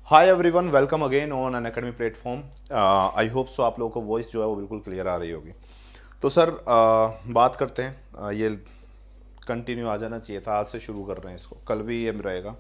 Hi everyone, welcome again on Unacademy platform. I hope so आप लोगों को voice जो है वो बिल्कुल क्लियर आ रही होगी। तो सर बात करते हैं। ये कंटिन्यू आ जाना चाहिए था, आज से शुरू कर रहे हैं इसको, कल भी ये रहेगा।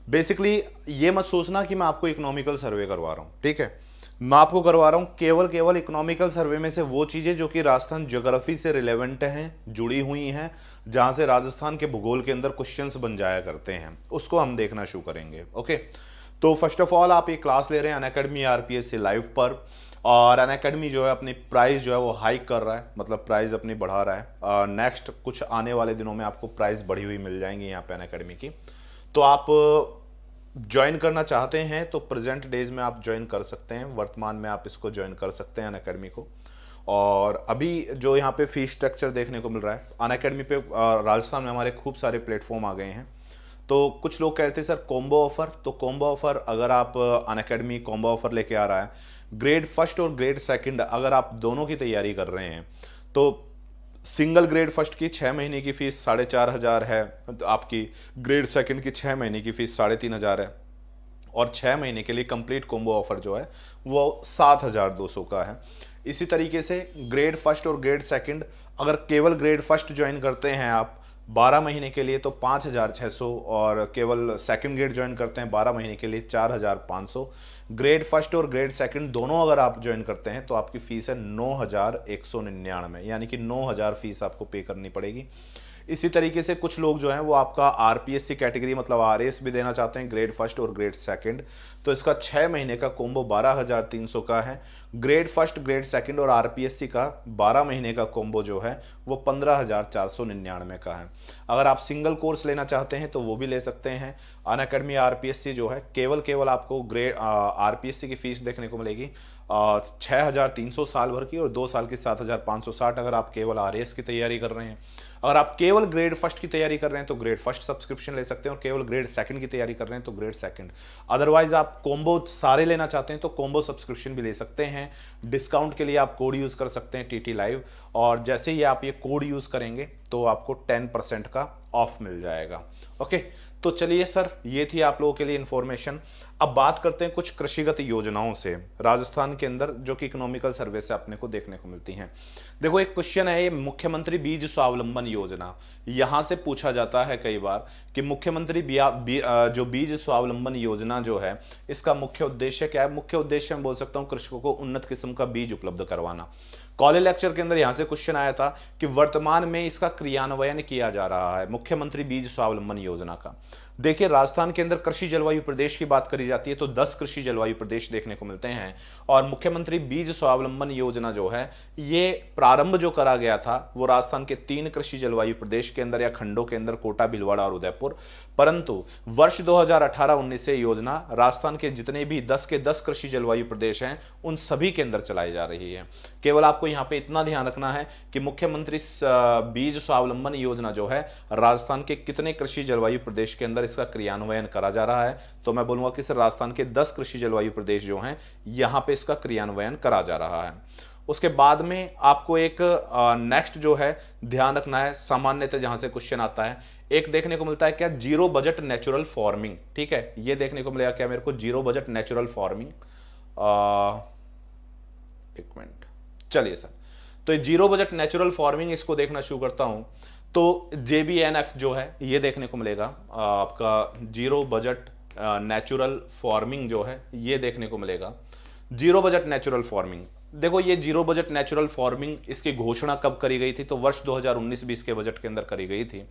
बेसिकली ये मत सोचना कि मैं आपको इकोनॉमिकल सर्वे करवा रहा हूँ, ठीक है। मैं आपको करवा रहा हूँ केवल केवल इकोनॉमिकल सर्वे में से वो चीज़ें जो कि राजस्थान ज्योग्राफी से रिलेवेंट हैं, जुड़ी हुई हैं, जहाँ से राजस्थान के भूगोल के अंदर क्वेश्चंस बन जाया करते हैं, उसको हम देखना शुरू करेंगे। ओके, तो फर्स्ट ऑफ ऑल आप ये क्लास ले रहे हैं अनअकैडमी आरपीएस से लाइव पर, और अनअकैडमी जो है अपनी प्राइस जो है वो हाइक कर रहा है, मतलब प्राइस अपनी बढ़ा रहा है। नेक्स्ट कुछ आने वाले दिनों में आपको प्राइस बढ़ी हुई मिल जाएंगी यहाँ पे अनअकैडमी की। तो आप ज्वाइन करना चाहते हैं तो प्रेजेंट डेज में आप ज्वाइन कर सकते हैं, वर्तमान में आप इसको ज्वाइन कर सकते हैं अनअकैडमी को। और अभी जो यहाँ पे फीस स्ट्रक्चर देखने को मिल रहा है अनअकैडमी पे, राजस्थान में हमारे खूब सारे प्लेटफॉर्म आ गए हैं। तो कुछ लोग कहते हैं सर कॉम्बो ऑफर, तो कॉम्बो ऑफर अगर आप अनअकैडमी कॉम्बो ऑफर लेके आ रहा है, ग्रेड फर्स्ट और ग्रेड सेकंड अगर आप दोनों की तैयारी कर रहे हैं, तो सिंगल ग्रेड फर्स्ट की 6 महीने की फीस 4,500 है, तो आपकी ग्रेड सेकंड की 6 महीने की फीस 3,500 है, और 6 महीने के लिए कंप्लीट कॉम्बो ऑफर जो है वो 7,200 का है। इसी तरीके से ग्रेड फर्स्ट और ग्रेड सेकंड, अगर केवल ग्रेड फर्स्ट ज्वाइन करते हैं आप 12 महीने के लिए तो 5,600, और केवल सेकंड ग्रेड ज्वाइन करते हैं 12 महीने के लिए 4,500। ग्रेड फर्स्ट और ग्रेड सेकंड दोनों अगर आप ज्वाइन करते हैं तो आपकी फीस है 9,199, यानी कि 9,000 फीस आपको पे करनी पड़ेगी। इसी तरीके से कुछ लोग जो हैं वो आपका आरपीएससी कैटेगरी मतलब आरएस भी देना चाहते हैं, ग्रेड फर्स्ट और ग्रेड सेकंड, तो इसका 6 महीने का कॉम्बो 12,300 का है। ग्रेड फर्स्ट ग्रेड सेकंड और आरपीएससी का 12 महीने का कॉम्बो जो है वो 15,499 का है। अगर आप सिंगल कोर्स लेना चाहते हैं तो वो भी ले सकते हैं। अनअकैडमी आरपीएससी जो है केवल केवल आपको ग्रेड आरपीएससी की फीस देखने को मिलेगी 6,300 साल भर की, और 2 साल की 7,560 अगर आप केवल आरएस की तैयारी कर रहे हैं। अगर आप केवल ग्रेड फर्स्ट की तैयारी कर रहे हैं तो ग्रेड फर्स्ट सब्सक्रिप्शन ले सकते हैं, और केवल ग्रेड सेकंड की तैयारी कर रहे हैं तो ग्रेड सेकंड। अदरवाइज आप कॉम्बो सारे लेना चाहते हैं तो कॉम्बो सब्सक्रिप्शन भी ले सकते हैं। डिस्काउंट के लिए आप कोड यूज कर सकते हैं टीटी लाइव, और जैसे ही आप ये कोड यूज करेंगे तो आपको 10% का ऑफ मिल जाएगा। ओके, तो चलिए सर, ये थी आप लोगों के लिए इंफॉर्मेशन। अब बात करते हैं कुछ कृषिगत योजनाओं से राजस्थान के अंदर, जो कि इकोनॉमिकल सर्वे से अपने को देखने को मिलती हैं। देखो, एक क्वेश्चन है ये मुख्यमंत्री बीज स्वावलंबन योजना, यहां से पूछा जाता है कई बार कि मुख्यमंत्री जो बीज स्वावलंबन योजना जो है, इसका मुख्य उद्देश्य क्या है। मुख्य उद्देश्य मैं बोल सकता हूं कृषकों को उन्नत किस्म का बीज उपलब्ध करवाना। कॉलेज लेक्चर के अंदर यहां से क्वेश्चन आया था कि वर्तमान में इसका क्रियान्वयन किया जा रहा है मुख्यमंत्री बीज स्वावलंबन योजना का। देखिए, राजस्थान के अंदर कृषि जलवायु प्रदेश की बात करी जाती है तो 10 कृषि जलवायु प्रदेश देखने को मिलते हैं, और मुख्यमंत्री बीज स्वावलंबन योजना जो है ये प्रारंभ जो करा गया था वो राजस्थान के 3 कृषि जलवायु प्रदेश के अंदर या खंडों के अंदर, कोटा, भीलवाड़ा और उदयपुर। परंतु वर्ष 2018-19 से योजना राजस्थान के जितने भी 10 के 10 कृषि जलवायु प्रदेश हैं उन सभी के अंदर चलाई जा रही है। केवल आपको यहां पे इतना ध्यान रखना है कि मुख्यमंत्री बीज स्वावलंबन योजना जो है राजस्थान के कितने कृषि जलवायु प्रदेश के अंदर इसका क्रियान्वयन करा जा रहा है। तो मैं बोलूंगा कि सर राजस्थान के 10 कृषि जलवायु प्रदेश जो हैं यहां पे इसका क्रियान्वयन करा जा रहा है। उसके बाद में आपको एक नेक्स्ट जो है ध्यान रखना है, सामान्यतः जहां से क्वेश्चन आता है, एक देखने को मिलता है क्या, जीरो बजट नेचुरल फार्मिंग। ठीक है, ये देखने को मिलेगा क्या मेरे को, जीरो बजट नेचुरल फार्मिंग। एक मिनट, चलिए सर, तो ये जीरो बजट नेचुरल फार्मिंग, इसको देखना शुरू करता हूं। तो JBNF जो है ये देखने को मिलेगा आपका, जीरो बजट नेचुरल फार्मिंग जो है ये देखने को मिलेगा। जीरो बजट नेचुरल फार्मिंग, देखो ये जीरो बजट नेचुरल फार्मिंग, इसकी घोषणा कब करी गई थी, तो वर्ष 2019-20 के बजट के अंदर करी गई थी।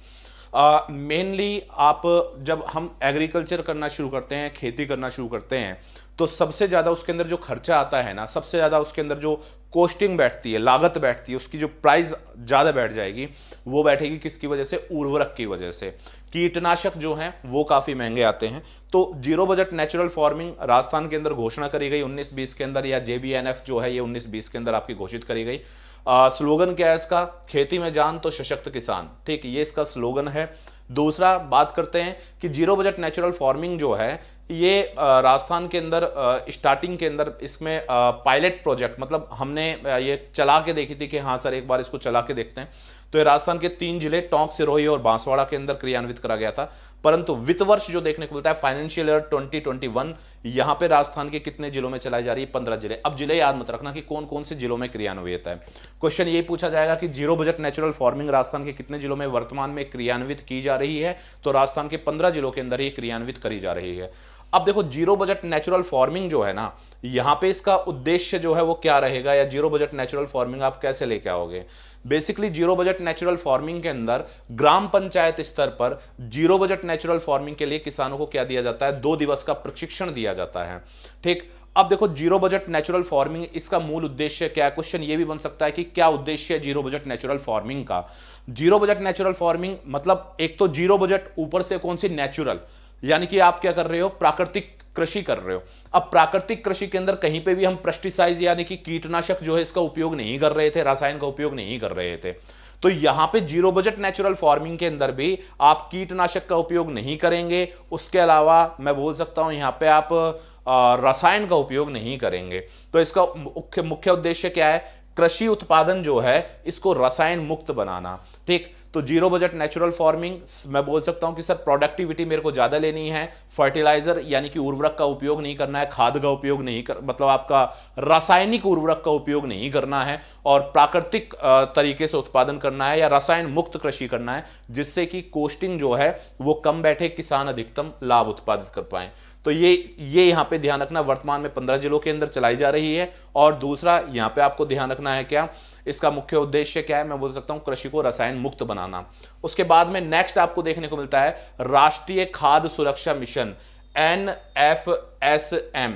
मेनली आप जब हम एग्रीकल्चर करना शुरू करते हैं, खेती करना शुरू करते हैं, तो सबसे ज्यादा उसके अंदर जो खर्चा आता है ना, सबसे ज्यादा उसके अंदर जो कॉस्टिंग बैठती है, लागत बैठती है, उसकी जो प्राइस ज्यादा बैठ जाएगी, वो बैठेगी किसकी वजह से, उर्वरक की वजह से। कीटनाशक जो हैं वो काफी महंगे आते हैं। तो zero budget natural farming Rajasthan के अंदर घोषणा करी गई 19-20 के अंदर, या JBNF जो है ये 19-20 के अंदर आपकी घोषित करी गई। स्लोगन क्या है इसका, खेती में जान तो सशक्त किसान। ठीक, ये इसका स्लोगन है। दूसरा बात करते हैं कि जीरो बजट नेचुरल फार्मिंग जो है ये राजस्थान के अंदर स्टार्टिंग के अंदर इसमें पायलट प्रोजेक्ट, मतलब हमने ये चला के देखी थी कि हाँ सर एक बार इसको चला के देखते हैं। तो ये राजस्थान के 3 जिले टोंक, सिरोही और बांसवाड़ा के अंदर क्रियान्वित करा गया था। परंतु वित्त वर्ष जो देखने को मिलता है फाइनेंशियल ईयर 2021, यहां पे राजस्थान के कितने जिलों में चलाई जा रही है? 15 जिले। अब जिले याद मत रखना कि कौन कौन से जिलों में क्रियान्वित है। क्वेश्चन ये पूछा जाएगा कि zero budget natural farming Rajasthan के कितने जिलों में वर्तमान में क्रियान्वित की जा रही है? तो राजस्थान के 15 जिलों के अंदर ये क्रियान्वित करी जा रही है। अब देखो जीरो बजट नेचुरल फार्मिंग जो है ना, यहां पे इसका उद्देश्य जो है वो क्या रहेगा, या जीरो बजट नेचुरल फार्मिंग आप कैसे लेके आओगे? Basically zero budget natural farming के अंदर ग्राम पंचायत स्तर पर जीरो बजट नेचुरल फार्मिंग के लिए किसानों को क्या दिया जाता है? 2 दिवस का प्रशिक्षण दिया जाता है। ठीक, अब देखो जीरो बजट नेचुरल फार्मिंग, इसका मूल उद्देश्य क्या है? क्वेश्चन ये भी बन सकता है कि क्या उद्देश्य है जीरो बजट नेचुरल फार्मिंग का? जीरो बजट नेचुरल फार्मिंग मतलब एक तो जीरो बजट, ऊपर से कौन सी? नेचुरल, यानी कि आप क्या कर रहे हो? प्राकृतिक कृषि कर रहे हो। अब प्राकृतिक कृषि के अंदर कहीं पे भी हम पेस्टिसाइड यानी कि कीटनाशक जो है इसका उपयोग नहीं कर रहे थे, रसायन का उपयोग नहीं कर रहे थे। तो यहां पे जीरो बजट नेचुरल फार्मिंग के अंदर भी आप कीटनाशक का उपयोग नहीं करेंगे। उसके अलावा मैं बोल सकता हूं यहां पे आप रसायन का उपयोग नहीं करेंगे। तो इसका मुख्य उद्देश्य क्या है? कृषि उत्पादन जो है इसको रसायन मुक्त बनाना। ठीक, तो जीरो बजट नेचुरल फार्मिंग मैं बोल सकता हूं कि सर प्रोडक्टिविटी मेरे को ज्यादा लेनी है, फर्टिलाइजर यानी कि उर्वरक का उपयोग नहीं करना है, खाद का उपयोग नहीं कर मतलब आपका रासायनिक उर्वरक का उपयोग नहीं करना है, और प्राकृतिक तरीके से उत्पादन करना है या रसायन मुक्त कृषि करना है, जिससे कि कॉस्टिंग जो है वो कम बैठे, किसान अधिकतम लाभ उत्पादित कर पाए। तो ये यहां पे ध्यान रखना, वर्तमान में 15 जिलों के अंदर चलाई जा रही है। और दूसरा यहां पे आपको ध्यान रखना है क्या, इसका मुख्य उद्देश्य क्या है? मैं बोल सकता हूं कृषि को रसायन मुक्त बनाना। उसके बाद में नेक्स्ट आपको देखने को मिलता है राष्ट्रीय खाद्य सुरक्षा mission, NFSM,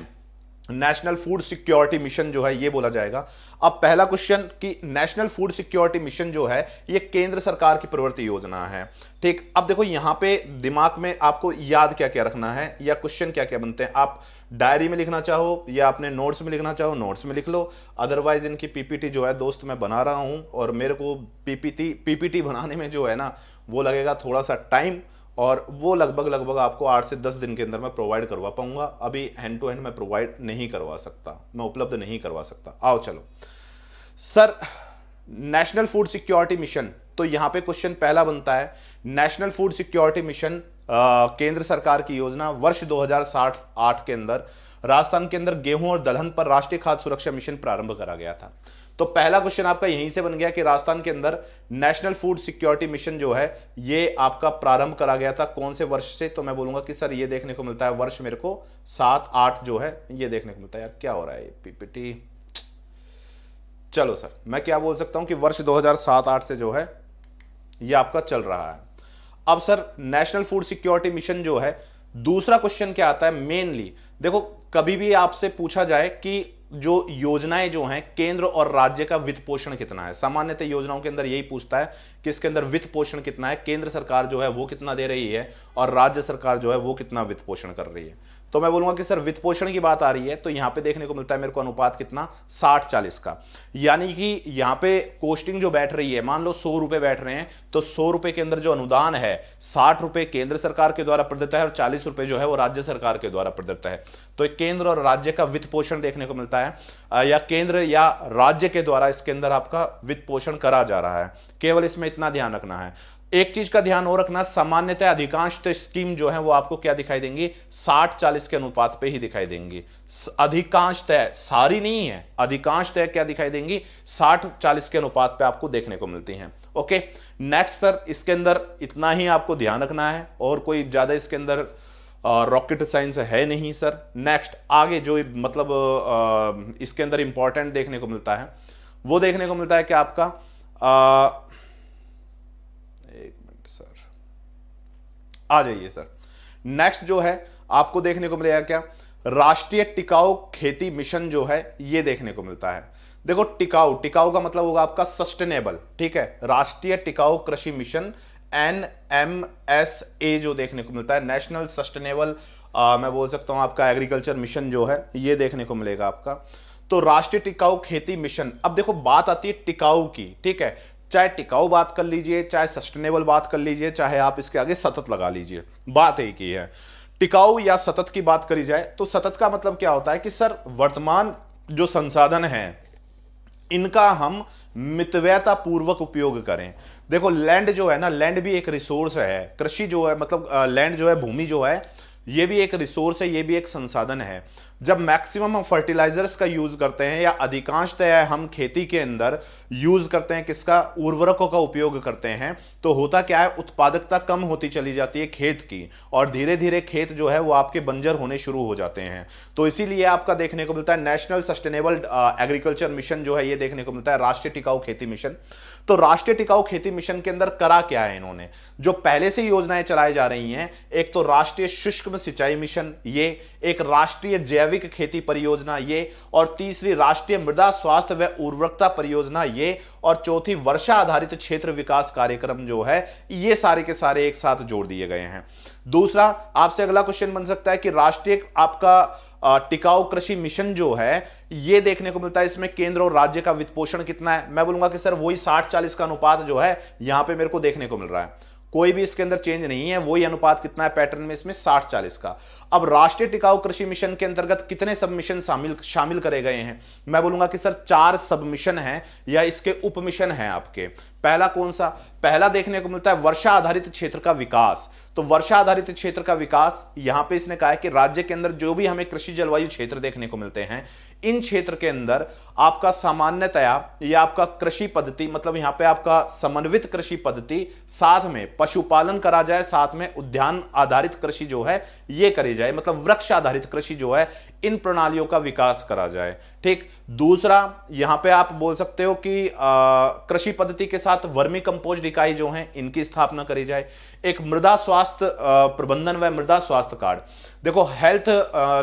national food security mission जो है ये बोला जाएगा। अब पहला क्वेश्चन कि नेशनल फूड सिक्योरिटी मिशन जो है ये केंद्र सरकार की प्रवृत्ति योजना है। ठीक, अब देखो यहां पे दिमाग में आपको याद क्या क्या रखना है, या क्वेश्चन क्या क्या बनते हैं। आप डायरी में लिखना चाहो या अपने नोट्स में लिखना चाहो, नोट्स में लिख लो। अदरवाइज इनकी पीपीटी जो है दोस्त मैं बना रहा हूं, और मेरे को पीपीटी बनाने में जो है ना वो लगेगा थोड़ा सा टाइम, और वो लगभग आपको 8 से 10 दिन के अंदर मैं प्रोवाइड करवा पाऊंगा। अभी हैंड टू हैंड मैं प्रोवाइड नहीं करवा सकता, मैं उपलब्ध नहीं करवा सकता। आओ चलो sir, national food security mission, तो यहां पे क्वेश्चन पहला बनता है नेशनल फूड सिक्योरिटी मिशन केंद्र सरकार की योजना, वर्ष 2007-8 के अंदर राजस्थान के अंदर गेहूं और दलहन पर राष्ट्रीय खाद्य सुरक्षा मिशन प्रारंभ करा गया था। तो पहला क्वेश्चन आपका यहीं से बन गया कि राजस्थान के अंदर नेशनल फूड सिक्योरिटी मिशन जो है ये आपका प्रारंभ करा गया था कौन से वर्ष से? तो मैं बोलूंगा कि सर ये देखने को मिलता है वर्ष मेरे को 7-8 जो है ये देखने को मिलता है। यार क्या हो रहा है पीपीटी, चलो सर मैं क्या बोल सकता हूं कि वर्ष 2007-8 से जो है ये आपका चल रहा है। अब sir national food security mission जो है, दूसरा क्वेश्चन क्या आता है मेनली, देखो कभी भी आपसे पूछा जाए कि जो योजनाएं जो हैं केंद्र और राज्य का वित्त पोषण कितना है, सामान्यतः योजनाओं के अंदर यही पूछता है कि इसके अंदर वित्त पोषण कितना है, केंद्र सरकार जो है वो कितना दे रही है और राज्य सरकार जो है वो कितना वित्त पोषण कर रही है। तो मैं बोलूंगा कि सर वित्त पोषण की बात आ रही है तो यहां पे देखने को मिलता है मेरे को अनुपात कितना, 60-40 का। यानी कि यहां पे कॉस्टिंग जो बैठ रही है, मान लो 100 रुपए बैठ रहे हैं, तो 100 रुपए के अंदर जो अनुदान है 60 रुपए केंद्र सरकार के द्वारा प्रदत्त है और 40 रुपए जो है वो राज्य सरकार के द्वारा प्रदत्त है। तो केंद्र और राज्य का वित्त पोषण देखने को मिलता है, या केंद्र या राज्य के द्वारा इसके अंदर आपका वित्त पोषण करा जा रहा है। केवल इसमें इतना ध्यान रखना है। एक चीज का ध्यान और रखना, सामान्यतः अधिकांश तो स्कीम जो है वो आपको क्या दिखाई देंगी, 60-40 के अनुपात पे ही दिखाई देंगी। अधिकांशतः, सारी नहीं है, अधिकांशतः क्या दिखाई देंगी, 60-40 के अनुपात पे आपको देखने को मिलती हैं। ओके नेक्स्ट सर, इसके अंदर इतना ही आपको ध्यान रखना है और कोई ज्यादा इसके अंदर रॉकेट साइंस है नहीं सर। नेक्स्ट आगे जो मतलब इसके अंदर इंपॉर्टेंट देखने को मिलता है वो देखने को मिलता है कि आपका एक मिनट सर, आ जाइए सर। नेक्स्ट जो है आपको देखने को मिलेगा क्या, राष्ट्रीय टिकाऊ खेती मिशन जो है ये देखने को मिलता है। देखो टिकाऊ, टिकाऊ का मतलब होगा आपका सस्टेनेबल, ठीक है। राष्ट्रीय टिकाऊ कृषि मिशन NMSA जो देखने को मिलता है, नेशनल सस्टेनेबल मैं बोल सकता हूं आपका एग्रीकल्चर मिशन जो है ये देखने को मिलेगा आपका। तो राष्ट्रीय टिकाऊ खेती मिशन, अब देखो बात आती है टिकाऊ की, ठीक है, चाहे टिकाऊ बात कर लीजिए, चाहे सस्टेनेबल बात कर लीजिए, चाहे आप इसके आगे सतत लगा लीजिए, बात एक ही है। टिकाऊ या सतत की बात करी जाए तो सतत का मतलब क्या होता है कि सर वर्तमान जो संसाधन है इनका हम मितव्ययता पूर्वक उपयोग करें। देखो लैंड जो है ना, लैंड भी एक रिसोर्स है, कृषि जो है मतलब लैंड जो है, भूमि जो है, ये भी एक रिसोर्स है, ये भी एक संसाधन है। जब मैक्सिमम हम फर्टिलाइजर्स का यूज करते हैं या अधिकांशतः हम खेती के अंदर यूज करते हैं किसका, उर्वरकों का उपयोग करते हैं, तो होता क्या है, उत्पादकता कम होती चली जाती है खेत की, और धीरे धीरे खेत जो है वो आपके बंजर होने शुरू हो जाते हैं। तो इसीलिए आपका देखने को मिलता है नेशनल सस्टेनेबल एग्रीकल्चर मिशन जो है, ये देखने को मिलता है राष्ट्रीय टिकाऊ खेती मिशन। तो राष्ट्रीय टिकाऊ खेती मिशन के अंदर करा क्या है इन्होंने, जो पहले से योजनाएं चलाई जा रही हैं, एक तो राष्ट्रीय शुष्क सिंचाई मिशन, ये एक राष्ट्रीय जैविक खेती परियोजना, ये और तीसरी राष्ट्रीय मृदा स्वास्थ्य व उर्वरकता परियोजना, ये और चौथी वर्षा आधारित क्षेत्र विकास कार्यक्रम जो है, ये सारे के सारे एक साथ जोड़ दिए गए हैं। दूसरा आपसे अगला क्वेश्चन बन सकता है कि राष्ट्रीय आपका टिकाऊ कृषि मिशन जो है, ये देखने को मिलता है इसमें केंद्र और राज्य का वित्त पोषण कितना है। मैं बोलूंगा कि सर वही 60-40 का अनुपात जो है यहां पे मेरे को देखने को मिल रहा है, कोई भी इसके अंदर चेंज नहीं है, वही अनुपात कितना है पैटर्न में इसमें 60-40 का। अब राष्ट्रीय टिकाऊ कृषि मिशन के अंतर्गत कितने सब मिशन शामिल करे गए हैं, मैं बोलूंगा कि सर 4 सब मिशन हैं या इसके उप मिशन हैं आपके। पहला कौन सा, पहला देखने को मिलता है वर्षा आधारित क्षेत्र का विकास। तो वर्षा आधारित क्षेत्र का विकास, यहां पे इसने कहा है कि राज्य के अंदर जो भी हमें कृषि जलवायु क्षेत्र देखने को मिलते हैं, इन क्षेत्र के अंदर आपका सामान्यतया या आपका कृषि पद्धति, मतलब यहां पे आपका समन्वित कृषि पद्धति, साथ में पशुपालन करा जाए, साथ में उद्यान आधारित कृषि जो है ये करी जाए, मतलब वृक्ष आधारित कृषि जो है, इन प्रणालियों का विकास करा जाए। ठीक। दूसरा यहां पे आप बोल सकते हो कि कृषि पद्धति के साथ वर्मी कंपोस्ट इकाई जो है, इनकी स्थापना करी जाए। एक मृदा स्वास्थ्य प्रबंधन व मृदा स्वास्थ्य कार्ड, देखो हेल्थ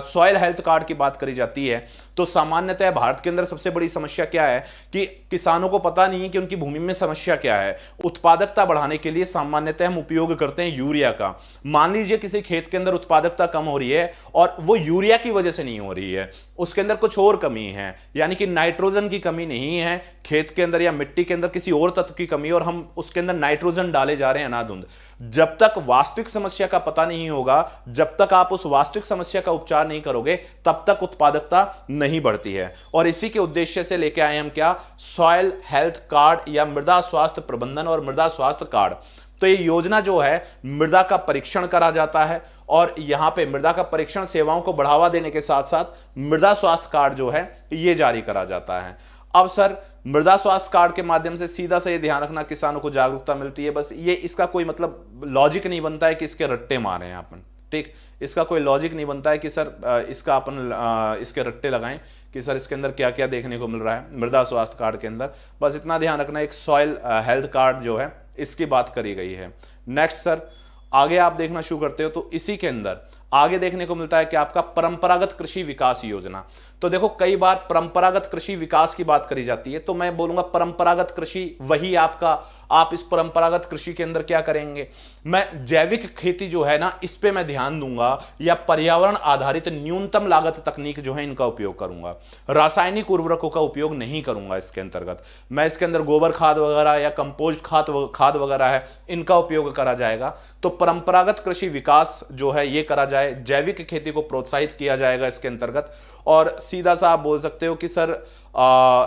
सॉइल हेल्थ कार्ड की बात करी जाती है, तो सामान्यतः भारत के अंदर सबसे बड़ी समस्या क्या है कि किसानों को पता नहीं है कि उनकी भूमि में समस्या क्या है। उत्पादकता बढ़ाने के लिए सामान्यतः हम उपयोग करते हैं यूरिया का। मान लीजिए किसी खेत के अंदर उत्पादकता कम हो रही है और वो यूरिया की वजह से नहीं हो रही है, उसके अंदर कुछ और कमी है, यानी कि नाइट्रोजन की कमी नहीं है खेत के अंदर या मिट्टी के अंदर किसी और तत्व की कमी, और हम उसके अंदर नाइट्रोजन डाले जा रहे हैं अनाधुंध। जब तक वास्तविक समस्या का पता नहीं होगा, जब तक आप उस वास्तविक समस्या का उपचार नहीं करोगे, तब तक उत्पादकता नहीं बढ़ती है। और इसी के उद्देश्य से लेके आए हम क्या, सॉइल हेल्थ कार्ड या मृदा स्वास्थ्य प्रबंधन और मृदा स्वास्थ्य कार्ड। तो ये योजना जो है, मृदा का परीक्षण करा जाता है, और यहां पे मृदा का परीक्षण सेवाओं को बढ़ावा देने के साथ साथ मृदा स्वास्थ्य कार्ड जो है ये जारी करा जाता है। अब सर मृदा स्वास्थ्य कार्ड के माध्यम से सीधा से ये ध्यान रखना, किसानों को जागरूकता मिलती है, बस ये इसका कोई मतलब लॉजिक नहीं बनता है कि इसके रट्टे मारे हैं अपन। ठीक, इसका कोई लॉजिक नहीं बनता है कि सर इसका अपन इसके रट्टे लगाएं कि सर इसके अंदर क्या क्या देखने को मिल रहा है मृदा स्वास्थ्य कार्ड के अंदर। बस इतना ध्यान रखना, एक सॉइल हेल्थ कार्ड जो है इसकी बात करी गई है। नेक्स्ट सर आगे आप देखना शुरू करते हो, तो इसी के अंदर आगे देखने को मिलता है कि आपका परंपरागत कृषि विकास योजना। तो देखो कई बार परंपरागत कृषि विकास की बात करी जाती है, तो मैं बोलूंगा परंपरागत कृषि वही आपका, आप इस परंपरागत कृषि के अंदर क्या करेंगे, मैं जैविक खेती जो है ना, इस पे मैं ध्यान दूंगा, या पर्यावरण आधारित न्यूनतम लागत तकनीक जो है इनका उपयोग करूंगा। रासायनिक उर्वरकों का उपयोग नहीं करूंगा इसके अंतर्गत, मैं इसके अंदर गोबर खाद वगैरह या कंपोस्ट खाद वगैरह है, इनका उपयोग करा जाएगा। तो परंपरागत कृषि विकास जो है ये करा जाए, जैविक खेती को प्रोत्साहित किया जाएगा इसके अंतर्गत। और सीधा सा आप बोल सकते हो कि सर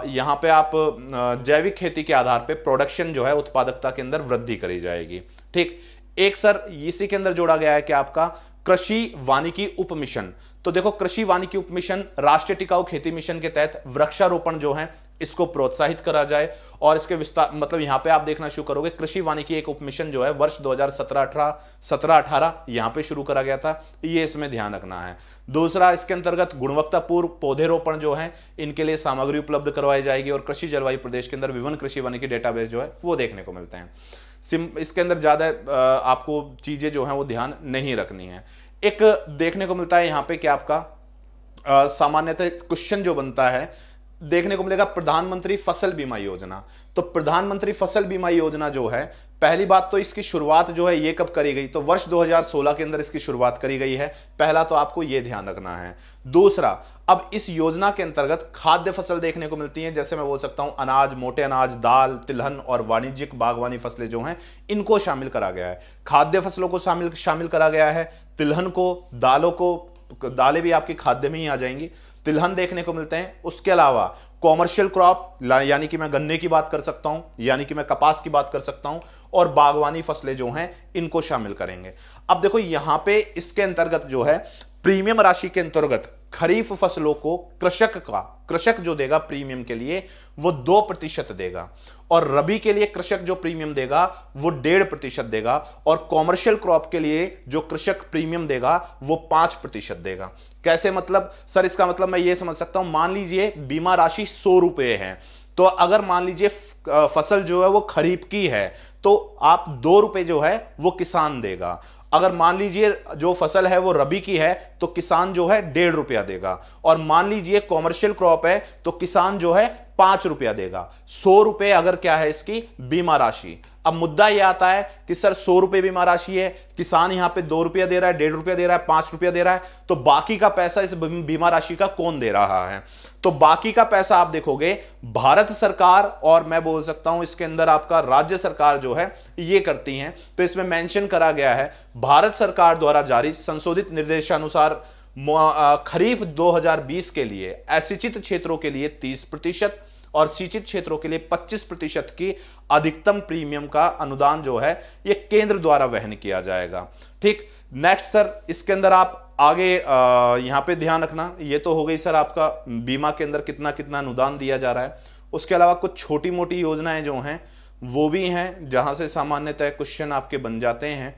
यहां पे आप जैविक खेती के आधार पे प्रोडक्शन जो है, उत्पादकता के अंदर वृद्धि करी जाएगी। ठीक। एक सर इसी के अंदर जोड़ा गया है कि आपका कृषि वानिकी उप मिशन। तो देखो कृषि वानिकी उप मिशन राष्ट्रीय टिकाऊ खेती मिशन के तहत वृक्षारोपण जो है इसको प्रोत्साहित करा जाए, और इसके विस्तार मतलब यहां पे आप देखना शुरू करोगे, कृषि वानिकी एक उप मिशन जो है वर्ष 2017-18 यहां पे शुरू करा गया था, ये इसमें ध्यान रखना है। दूसरा इसके अंतर्गत गुणवत्तापूर्ण पौधेरोपण जो है इनके लिए सामग्री उपलब्ध करवाई जाएगी, और कृषि जलवायु प्रदेश के अंदर विभिन्न कृषि वानिकी डेटाबेस जो है वो देखने को मिलते हैं। इसके अंदर ज्यादा आपको चीजें जो है वो ध्यान नहीं रखनी है। एक देखने को मिलता है यहां पे कि आपका सामान्यतः क्वेश्चन जो बनता है देखने को मिलेगा, प्रधानमंत्री फसल बीमा योजना। तो प्रधानमंत्री फसल बीमा योजना जो है, पहली बात तो इसकी शुरुआत जो है ये कब करी गई, तो वर्ष 2016 के अंदर इसकी शुरुआत करी गई है। पहला तो आपको ये ध्यान रखना है। दूसरा, अब इस योजना के अंतर्गत खाद्य फसल देखने को मिलती हैं, जैसे मैं बोल सकता हूं अनाज, मोटे अनाज, दाल, तिलहन और वाणिज्यिक बागवानी फसलें जो हैं इनको शामिल करा गया है। खाद्य फसलों को शामिल करा गया है, तिलहन को, दालों को, दालें भी आपकी खाद्य में ही आ जाएंगी, तिलहन देखने को मिलते हैं। उसके अलावा कॉमर्शियल क्रॉप यानी कि मैं गन्ने की बात कर सकता हूं, यानी कि मैं कपास की बात कर सकता हूं, और बागवानी फसलें जो हैं इनको शामिल करेंगे। अब देखो यहां पे इसके अंतर्गत जो है प्रीमियम राशि के अंतर्गत खरीफ फसलों को कृषक जो देगा प्रीमियम के लिए वो 2% देगा, और रबी के लिए कृषक जो प्रीमियम देगा वो 1.5% देगा, और कॉमर्शियल क्रॉप के लिए जो कृषक प्रीमियम देगा वो 5% देगा। कैसे मतलब सर? इसका मतलब मैं ये समझ सकता हूं, मान लीजिए बीमा राशि 100 रुपए है, तो अगर मान लीजिए फसल जो है वो खरीफ की है तो आप 2 रुपए जो है वो किसान देगा। अगर मान लीजिए जो फसल है वो रबी की है तो किसान जो है 1.5 रुपया देगा, और मान लीजिए कॉमर्शियल क्रॉप है तो किसान जो है 5 रुपया देगा। 100 रुपए अगर क्या है इसकी बीमा राशि। अब मुद्दा यह आता है कि सर 100 रुपए बीमा राशि है, किसान यहां पे 2 रुपया दे रहा है, 1.5 रुपया दे रहा है, 5 रुपया दे रहा है, तो बाकी का पैसा इस बीमा राशि का कौन दे रहा है? तो बाकी का पैसा आप देखोगे भारत सरकार, और मैं बोल सकता हूं इसके अंदर आपका राज्य सरकार जो है ये करती हैं। तो इसमें मेंशन करा गया है भारत सरकार द्वारा जारी संशोधित निर्देशानुसार खरीफ 2020 के लिए असिंचित क्षेत्रों के लिए 30% और सिंचित क्षेत्रों के लिए 25% की अधिकतम प्रीमियम का अनुदान जो है ये केंद्र द्वारा वहन किया जाएगा। ठीक, नेक्स्ट सर इसके अंदर आप आगे यहां पे ध्यान रखना, ये तो हो गई सर आपका बीमा के अंदर कितना कितना अनुदान दिया जा रहा है। उसके अलावा कुछ छोटी मोटी योजनाएं जो हैं वो भी हैं जहां से सामान्यतः क्वेश्चन आपके बन जाते हैं।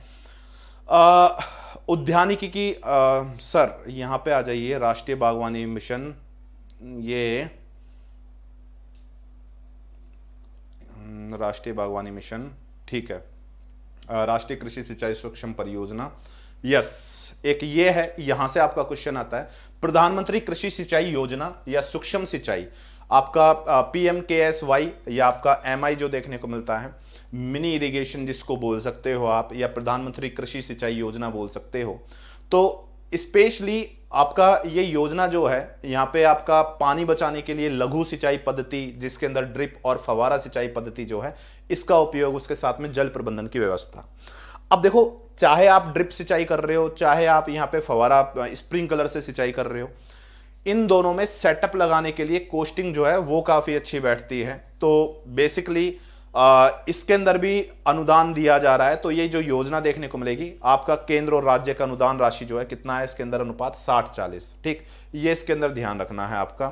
उद्यानिकी की सर यहां पे आ जाइए, राष्ट्रीय बागवानी मिशन, ये राष्ट्रीय बागवानी मिशन, ठीक है, राष्ट्रीय कृषि सिंचाई सूक्ष्म परियोजना, यस, एक ये है, यहां से आपका क्वेश्चन आता है प्रधानमंत्री कृषि सिंचाई योजना या सूक्ष्म सिंचाई, आपका PMKSY या आपका MI जो देखने को मिलता है, मिनी इरिगेशन जिसको बोल सकते हो आप, या प्रधानमंत्री कृषि सिंचाई योजना बोल सकते हो। तो स्पेशली आपका ये योजना जो है यहाँ पे आपका पानी बचाने के लिए लघु सिंचाई पद्धति, जिसके अंदर ड्रिप और फवारा सिंचाई पद्धति जो है इसका उपयोग, उसके साथ में जल प्रबंधन की व्यवस्था। अब देखो चाहे आप ड्रिप सिंचाई कर रहे हो, चाहे आप यहाँ पे फवारा स्प्रिंकलर से सिंचाई कर रहे हो, इन दोनों में सेटअप लगाने के लिए कोस्टिंग जो है वो काफी अच्छी बैठती है। तो बेसिकली इसके अंदर भी अनुदान दिया जा रहा है। तो ये जो योजना देखने को मिलेगी आपका केंद्र और राज्य का अनुदान राशि जो है कितना है इसके अंदर अनुपात 60-40। ठीक, ये इसके अंदर ध्यान रखना है आपका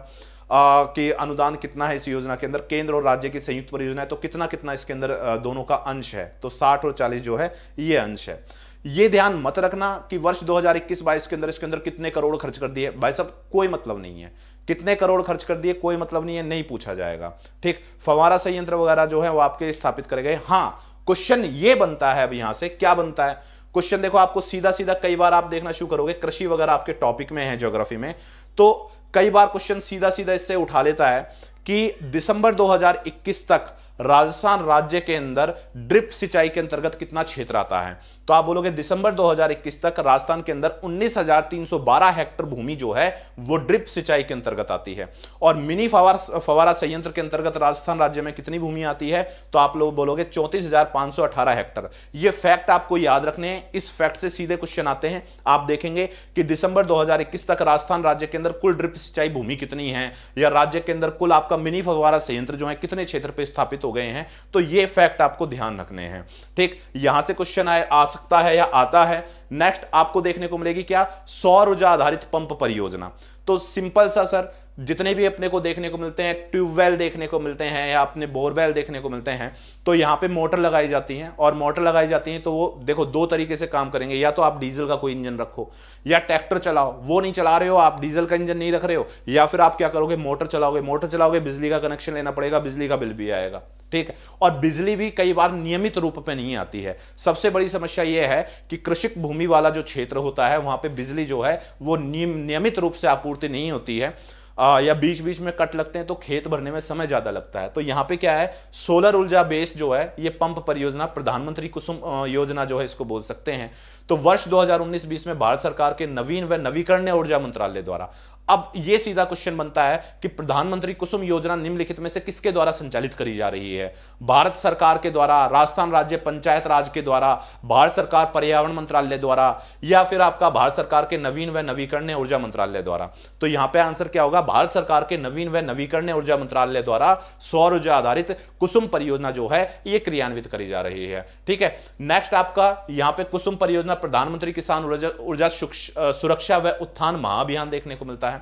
कि अनुदान कितना है इस योजना के अंदर, केंद्र और राज्य की संयुक्त परियोजना है तो कितना कितना इसके अंदर दोनों का अंश है, तो 60 और 40 जो है ये अंश है। ये ध्यान मत रखना कि वर्ष 2021-22 के अंदर इसके अंदर कितने करोड़ खर्च कर दिए, भाई साहब कोई मतलब नहीं है, कितने करोड़ खर्च कर दिए कोई मतलब नहीं है, नहीं पूछा जाएगा। ठीक, फवारा संयंत्र वगैरह जो है वो आपके स्थापित करे गए। हाँ, क्वेश्चन ये बनता है, अब यहां से क्या बनता है क्वेश्चन, देखो आपको सीधा सीधा कई बार आप देखना शुरू करोगे, कृषि वगैरह आपके टॉपिक में है ज्योग्राफी में, तो कई बार क्वेश्चन सीधा सीधा इससे उठा लेता है कि दिसंबर 2021 तक राजस्थान राज्य के अंदर ड्रिप सिंचाई के अंतर्गत कितना क्षेत्र आता है। तो आप बोलोगे दिसंबर 2021 तक राजस्थान के अंदर 19,312 हेक्टेयर भूमि जो है वो ड्रिप सिंचाई के अंतर्गत आती है, और मिनी फवारा संयंत्र के अंतर्गत राजस्थान राज्य में कितनी भूमि आती है, तो आप लोग बोलोगे 34,518 हेक्टेयर। ये फैक्ट आपको याद रखने हैं, इस फैक्ट से सीधे क्वेश्चन आते हैं। आप देखेंगे कि दिसंबर 2021 तक राजस्थान राज्य के अंदर कुल ड्रिप सिंचाई भूमि कितनी है, या राज्य के अंदर कुल आपका मिनी फवारा संयंत्र जो है कितने क्षेत्र पर स्थापित हो गए हैं, तो ये फैक्ट आपको ध्यान रखने हैं। ठीक, यहां से क्वेश्चन आ सकता है या आता है। नेक्स्ट आपको देखने को मिलेगी क्या, सौर ऊर्जा आधारित पंप परियोजना। तो सिंपल सा सर, जितने भी अपने को देखने को मिलते हैं, ट्यूबवेल देखने को मिलते हैं या अपने बोरवेल देखने को मिलते हैं, तो यहां पे मोटर लगाई जाती हैं, और मोटर लगाई जाती हैं तो वो देखो दो तरीके से काम करेंगे, या तो आप डीजल का कोई इंजन रखो या ट्रैक्टर चलाओ, वो नहीं चला रहे हो आप, डीजल का इंजन नहीं रख रहे हो, या फिर आप क्या करोगे मोटर चलाओगे, मोटर चलाओगे बिजली का कनेक्शन लेना पड़ेगा, बिजली का बिल भी आएगा। ठीक है, और बिजली भी कई बार नियमित रूप में नहीं आती है। सबसे बड़ी समस्या यह है कि कृषि भूमि वाला जो क्षेत्र होता है वहां पे बिजली जो है वो नियमित रूप से आपूर्ति नहीं होती है, या बीच बीच में कट लगते हैं तो खेत भरने में समय ज्यादा लगता है। तो यहां पे क्या है, सोलर ऊर्जा बेस जो है ये पंप परियोजना, प्रधानमंत्री कुसुम योजना जो है इसको बोल सकते हैं। तो वर्ष 2019-20 में भारत सरकार के नवीन व नवीकरणीय ऊर्जा मंत्रालय द्वारा अब यह सीधा क्वेश्चन बनता है कि प्रधानमंत्री कुसुम योजना निम्नलिखित में से किसके द्वारा संचालित करी जा रही है? भारत सरकार के द्वारा, राजस्थान राज्य पंचायत राज के द्वारा, भारत सरकार पर्यावरण मंत्रालय द्वारा, या फिर आपका भारत सरकार के नवीन व नवीकरणीय ऊर्जा मंत्रालय द्वारा? तो यहां पे आंसर क्या होगा? भारत सरकार के नवीन व नवीकरणीय ऊर्जा मंत्रालय द्वारा सौर ऊर्जा आधारित कुसुम परियोजना जो है यह क्रियान्वित करी जा रही है। ठीक है, नेक्स्ट आपका यहां पे कुसुम परियोजना प्रधानमंत्री किसान ऊर्जा सुरक्षा व उत्थान महाअभियान देखने को मिलता है।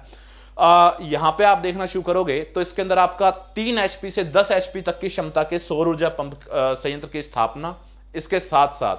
यहां पे आप देखना शुरू करोगे तो इसके अंदर आपका 3 एचपी से 10 एचपी तक की क्षमता के सौर ऊर्जा पंप संयंत्र की स्थापना, इसके साथ साथ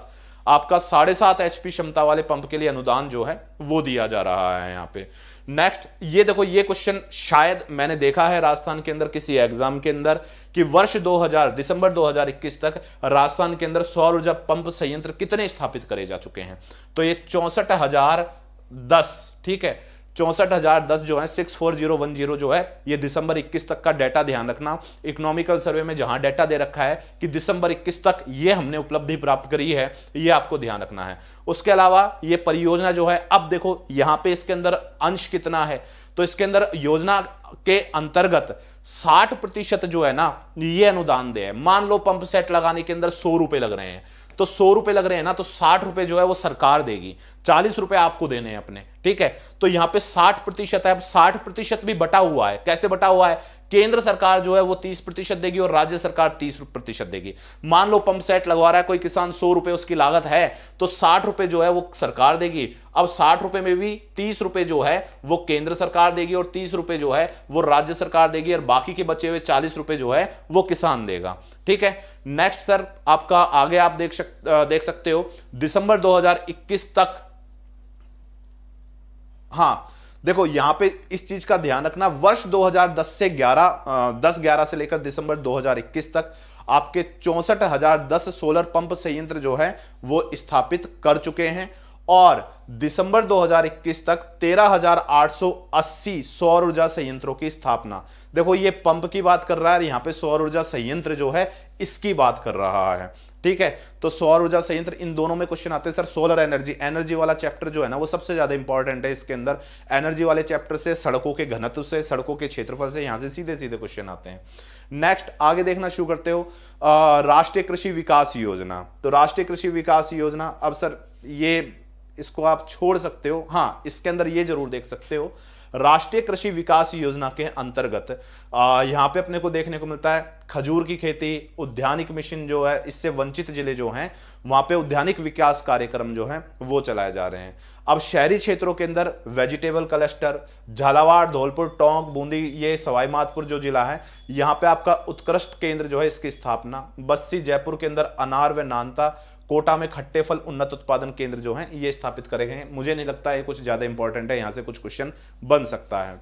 आपका 7.5 एचपी क्षमता वाले पंप के लिए अनुदान जो है वो दिया जा रहा है यहां पे। नेक्स्ट ये देखो, ये क्वेश्चन शायद मैंने देखा है राजस्थान के अंदर किसी एग्जाम के अंदर कि वर्ष 2000 दिसंबर 2021 तक राजस्थान के अंदर सौर ऊर्जा पंप संयंत्र कितने स्थापित करे जा चुके हैं? तो ये 64,010, ठीक है, 64,010 जो है 64010 जो है ये दिसंबर 21 तक का डाटा ध्यान रखना। इकोनॉमिकल सर्वे में जहां डाटा दे रखा है कि दिसंबर 21 तक ये हमने उपलब्धि प्राप्त करी है, ये आपको ध्यान रखना है। उसके अलावा ये परियोजना जो है, अब देखो यहां पे इसके अंदर अंश कितना है, तो इसके अंदर योजना के अंतर्गत 60% जो है ना ये अनुदान दे है। मान लो पंप सेट लगाने के अंदर 100 रुपए लग रहे हैं, तो 100 रुपए लग रहे हैं ना, तो 60 रुपए जो है वो सरकार देगी, 40 रुपए आपको देने हैं अपने। ठीक है, तो यहां पे 60% है। अब 60% भी बटा हुआ है, कैसे बटा हुआ है? केंद्र सरकार जो है वो 30% देगी और राज्य सरकार 30% देगी। मान लो पंप सेट लगवा रहा है कोई किसान, 100 रुपए उसकी लागत है, तो 60 रुपए जो है वो सरकार देगी। अब 60 रुपए में भी 30 रुपए जो है वो केंद्र सरकार देगी और 30 रुपए जो है वो राज्य सरकार देगी, और बाकी के बचे हुए 40 रुपए जो है वो किसान देगा। ठीक है, नेक्स्ट सर आपका आगे आप देख सकते हो दिसंबर 2021 तक। हां देखो यहां पे इस चीज का ध्यान रखना, वर्ष 2010 से 11 से लेकर दिसंबर 2021 तक आपके 64,010 सोलर पंप संयंत्र जो है वो स्थापित कर चुके हैं, और दिसंबर 2021 तक 13,880 सौर ऊर्जा संयंत्रों की स्थापना। देखो ये पंप की बात कर रहा है, यहां पे सौर ऊर्जा संयंत्र जो है इसकी बात कर रहा है। ठीक है, तो सौर ऊर्जा संयंत्र, इन दोनों में क्वेश्चन आते हैं सर। सोलर एनर्जी वाला चैप्टर जो है ना वो सबसे ज्यादा इंपॉर्टेंट है इसके अंदर। एनर्जी वाले चैप्टर से, सड़कों के घनत्व से, सड़कों के क्षेत्रफल से, यहां से सीधे सीधे क्वेश्चन आते हैं। नेक्स्ट आगे देखना शुरू करते हो, राष्ट्रीय कृषि विकास योजना। तो राष्ट्रीय कृषि विकास योजना, अब सर ये इसको आप छोड़ सकते हो, हां इसके अंदर ये जरूर देख सकते हो, राष्ट्रीय कृषि विकास योजना के अंतर्गत यहां पे अपने को देखने को मिलता है खजूर की खेती, उद्यानिक मिशन जो है, इससे वंचित जिले जो हैं वहां पे उद्यानिक विकास कार्यक्रम जो है वो चलाए जा रहे हैं। अब शहरी क्षेत्रों के अंदर वेजिटेबल क्लस्टर, झालावाड़, धौलपुर, टोंक, बूंदी, ये सवाई माधोपुर जो जिला है यहां पे आपका उत्कृष्ट केंद्र जो है इसकी स्थापना। बस्सी जयपुर के अंदर अनार व नानता, कोटा में खट्टे फल उन्नत उत्पादन केंद्र जो है ये स्थापित करे गए हैं। मुझे नहीं लगता ये कुछ ज्यादा इंपॉर्टेंट है, यहां से कुछ क्वेश्चन बन सकता है।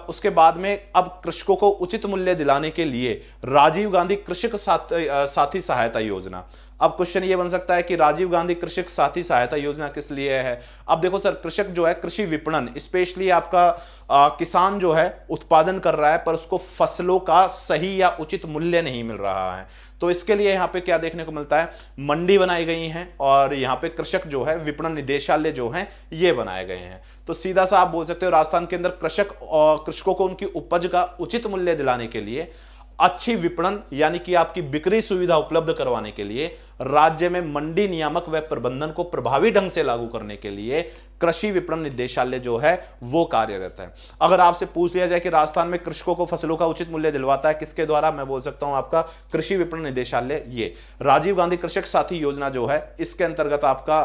उसके बाद में अब कृषकों को उचित मूल्य दिलाने के लिए राजीव गांधी कृषक साथी सहायता योजना। अब क्वेश्चन ये बन सकता है कि राजीव गांधी कृषक साथी सहायता योजना किस लिए है? अब देखो सर, कृषक जो है कृषि विपणन, स्पेशली आपका किसान जो है उत्पादन कर रहा है पर उसको फसलों का सही या उचित मूल्य नहीं मिल रहा है, तो इसके लिए यहाँ पे क्या देखने को मिलता है, मंडी बनाई गई हैं और यहाँ पे कृषक जो है विपणन निदेशालय जो है ये बनाए गए हैं। तो सीधा सा आप बोल सकते हो राजस्थान के अंदर कृषकों को उनकी उपज का उचित मूल्य दिलाने के लिए, अच्छी विपणन यानी कि आपकी बिक्री सुविधा उपलब्ध करवाने के लिए, राज्य में मंडी नियामक व प्रबंधन को प्रभावी ढंग से लागू करने के लिए कृषि विपणन निदेशालय जो है वो कार्यरत है। अगर आपसे पूछ लिया जाए कि राजस्थान में कृषकों को फसलों का उचित मूल्य दिलवाता है किसके द्वारा, मैं बोल सकता हूं आपका कृषि विपणन निदेशालय। ये राजीव गांधी कृषक साथी योजना जो है इसके अंतर्गत आपका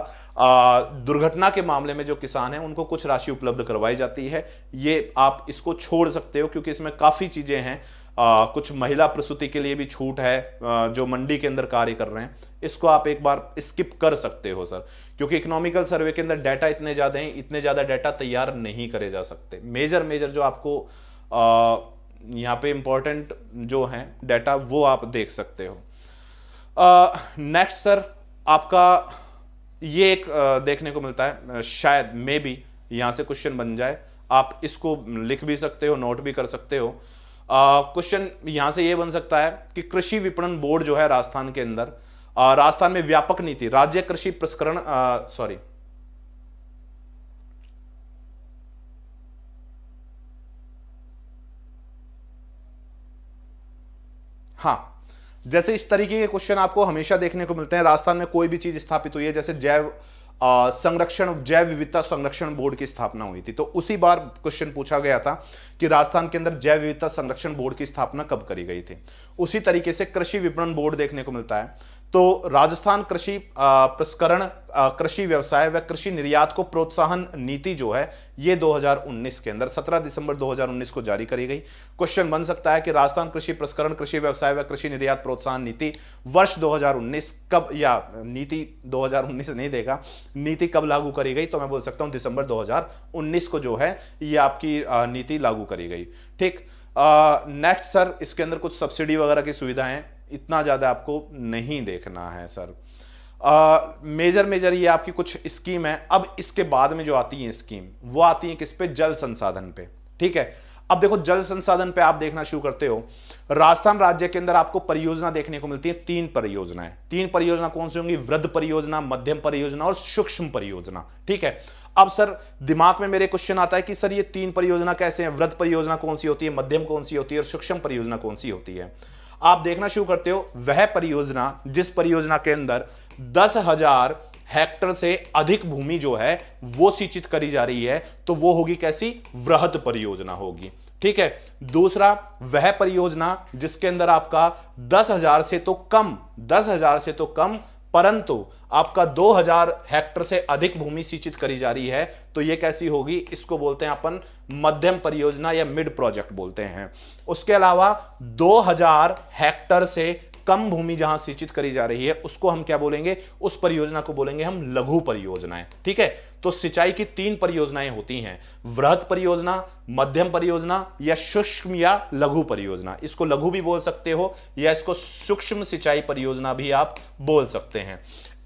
दुर्घटना के मामले में जो किसान है उनको कुछ राशि उपलब्ध करवाई जाती है। ये आप इसको छोड़ सकते हो क्योंकि इसमें काफी चीजें हैं, कुछ महिला प्रसूति के लिए भी छूट है, जो मंडी के अंदर कार्य कर रहे हैं, इसको आप एक बार स्किप कर सकते हो सर, क्योंकि इकोनॉमिकल सर्वे के अंदर डाटा इतने ज्यादा हैं, इतने ज्यादा डाटा तैयार नहीं करे जा सकते। मेजर जो आपको यहाँ पे इंपॉर्टेंट जो है डाटा वो आप देख सकते हो। नेक्स्ट सर आपका ये एक देखने को मिलता है, शायद मे बी यहां से क्वेश्चन बन जाए, आप इसको लिख भी सकते हो, नोट भी कर सकते हो। क्वेश्चन यहां से यह बन सकता है कि कृषि विपणन बोर्ड जो है राजस्थान के अंदर, राजस्थान में व्यापक नीति राज्य कृषि प्रसंस्करण हाँ, जैसे इस तरीके के क्वेश्चन आपको हमेशा देखने को मिलते हैं। राजस्थान में कोई भी चीज स्थापित हुई है, जैसे जैव विविधता संरक्षण बोर्ड की स्थापना हुई थी, तो उसी बार क्वेश्चन पूछा गया था कि राजस्थान के अंदर जैव विविधता संरक्षण बोर्ड की स्थापना कब करी गई थी। उसी तरीके से कृषि विपणन बोर्ड देखने को मिलता है। तो राजस्थान कृषि प्रसंस्करण, कृषि व्यवसाय व कृषि निर्यात को प्रोत्साहन नीति जो है ये 2019 के अंदर 17 दिसंबर 2019 को जारी करी गई। क्वेश्चन बन सकता है कि राजस्थान कृषि प्रसंस्करण, कृषि व्यवसाय व कृषि निर्यात प्रोत्साहन नीति वर्ष 2019 कब, या नीति 2019 नहीं देगा, नीति कब लागू करी गई, तो मैं बोल सकता हूं दिसंबर 2019 को जो है ये आपकी नीति लागू करी गई। ठीक, नेक्स्ट सर, इसके अंदर कुछ सब्सिडी वगैरह की सुविधाएं, इतना ज्यादा आपको नहीं देखना है सर। मेजर ये आपकी कुछ स्कीम है। अब इसके बाद में जो आती है स्कीम, वो आती है किस पे, जल संसाधन पे। ठीक है, अब देखो जल संसाधन पे आप देखना शुरू करते हो, राजस्थान राज्य के अंदर आपको परियोजना देखने को मिलती है, 3 परियोजनाएं। 3 परियोजना कौन सी होंगी, वृहद परियोजना, मध्यम परियोजना और सूक्ष्म परियोजना। ठीक है, अब सर दिमाग में मेरे क्वेश्चन आता है कि सर ये 3 परियोजना कैसे हैं, वृहद परियोजना कौन सी होती है, मध्यम कौन सी होती है और सूक्ष्म परियोजना कौन सी होती है। आप देखना शुरू करते हो, वह परियोजना जिस परियोजना के अंदर 10,000 हेक्टर से अधिक भूमि जो है वो सिंचित करी जा रही है, तो वो होगी कैसी, वृहद परियोजना होगी। ठीक है, दूसरा, वह परियोजना जिसके अंदर आपका 10,000 से तो कम, 10,000 से तो कम परंतु आपका 2,000 हेक्टर से अधिक भूमि सिंचित करी जा रही है, तो यह कैसी होगी, इसको बोलते हैं अपन मध्यम परियोजना या मिड प्रोजेक्ट बोलते हैं। उसके अलावा 2,000 हेक्टर से कम भूमि जहां सिंचित करी जा रही है उसको हम क्या बोलेंगे, उस परियोजना को बोलेंगे हम लघु परियोजनाएं। ठीक है, तो सिंचाई की 3 परियोजनाएं होती हैं, वृहद परियोजना, मध्यम परियोजना या सूक्ष्म या लघु परियोजना। इसको लघु भी बोल सकते हो या इसको सूक्ष्म सिंचाई परियोजना भी आप बोल सकते हैं।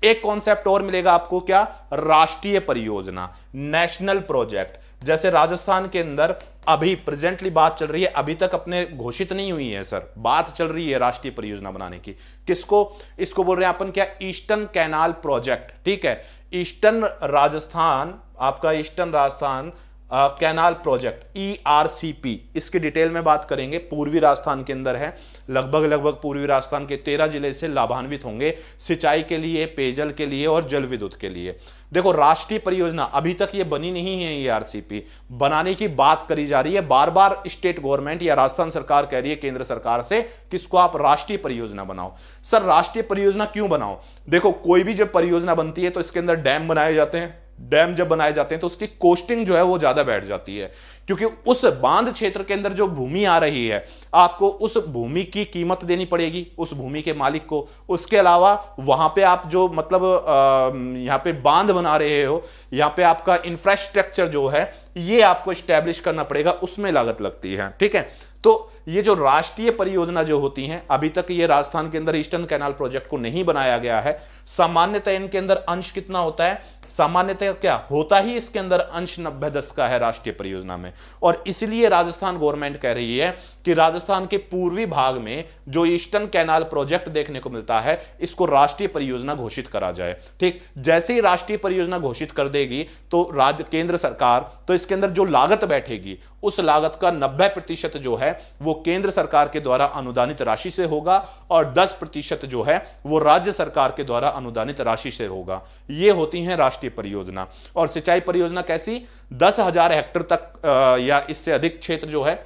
एक कॉन्सेप्ट और मिलेगा आपको, क्या, राष्ट्रीय परियोजना, नेशनल प्रोजेक्ट। जैसे राजस्थान के अंदर अभी प्रेजेंटली बात चल रही है, अभी तक अपने घोषित नहीं हुई है सर, बात चल रही है राष्ट्रीय परियोजना बनाने की। किसको, इसको बोल रहे हैं अपन क्या, ईस्टर्न कैनाल प्रोजेक्ट। ठीक है, ईस्टर्न राजस्थान, आपका eastern Rajasthan canal project, ERCP, इसकी डिटेल में बात करेंगे। पूर्वी राजस्थान के अंदर है, लगभग पूर्वी राजस्थान के 13 जिले से लाभान्वित होंगे सिंचाई के लिए, पेयजल के लिए और जल विद्युत के लिए। देखो राष्ट्रीय परियोजना अभी तक ये बनी नहीं है, ERCP बनाने की बात करी जा रही है, बार बार स्टेट गवर्नमेंट या राजस्थान सरकार कह रही है केंद्र सरकार से किसको, आप राष्ट्रीय परियोजना बनाओ। सर राष्ट्रीय परियोजना क्यों बनाओ, देखो कोई भी जब परियोजना बनती है तो इसके अंदर डैम बनाए जाते हैं, डैम जब बनाए जाते हैं तो उसकी कोस्टिंग जो है वो ज्यादा बैठ जाती है, क्योंकि उस बांध क्षेत्र के अंदर जो भूमि आ रही है आपको उस भूमि की कीमत देनी पड़ेगी उस भूमि के मालिक को। उसके अलावा वहां पे आप जो मतलब यहां पे बांध बना रहे हो, यहां पे आपका इंफ्रास्ट्रक्चर जो है ये आपको स्टैब्लिश करना पड़ेगा, उसमें लागत लगती है। ठीक है, तो ये जो राष्ट्रीय परियोजना जो होती हैं, अभी तक ये राजस्थान के अंदर ईस्टर्न कैनाल प्रोजेक्ट को नहीं बनाया गया है। सामान्यतः इनके अंदर अंश कितना होता है, सामान्यतः क्या होता ही इसके अंदर अंश 90-10 का है राष्ट्रीय परियोजना में, और इसलिए राजस्थान गवर्नमेंट कह रही है कि राजस्थान के पूर्वी भाग में जो ईस्टर्न कैनाल प्रोजेक्ट देखने को मिलता है इसको राष्ट्रीय परियोजना घोषित करा जाए। ठीक, जैसे ही राष्ट्रीय परियोजना घोषित कर देगी तो राज्य केंद्र सरकार, तो इसके अंदर जो लागत बैठेगी उस लागत का 90% जो है वो केंद्र सरकार के द्वारा अनुदानित राशि से होगा और 10% जो है वो राज्य सरकार के द्वारा अनुदानित राशि से होगा। ये होती हैं राष्ट्रीय परियोजना। और सिंचाई परियोजना कैसी, 10,000 हेक्टेयर तक या इससे अधिक क्षेत्र जो है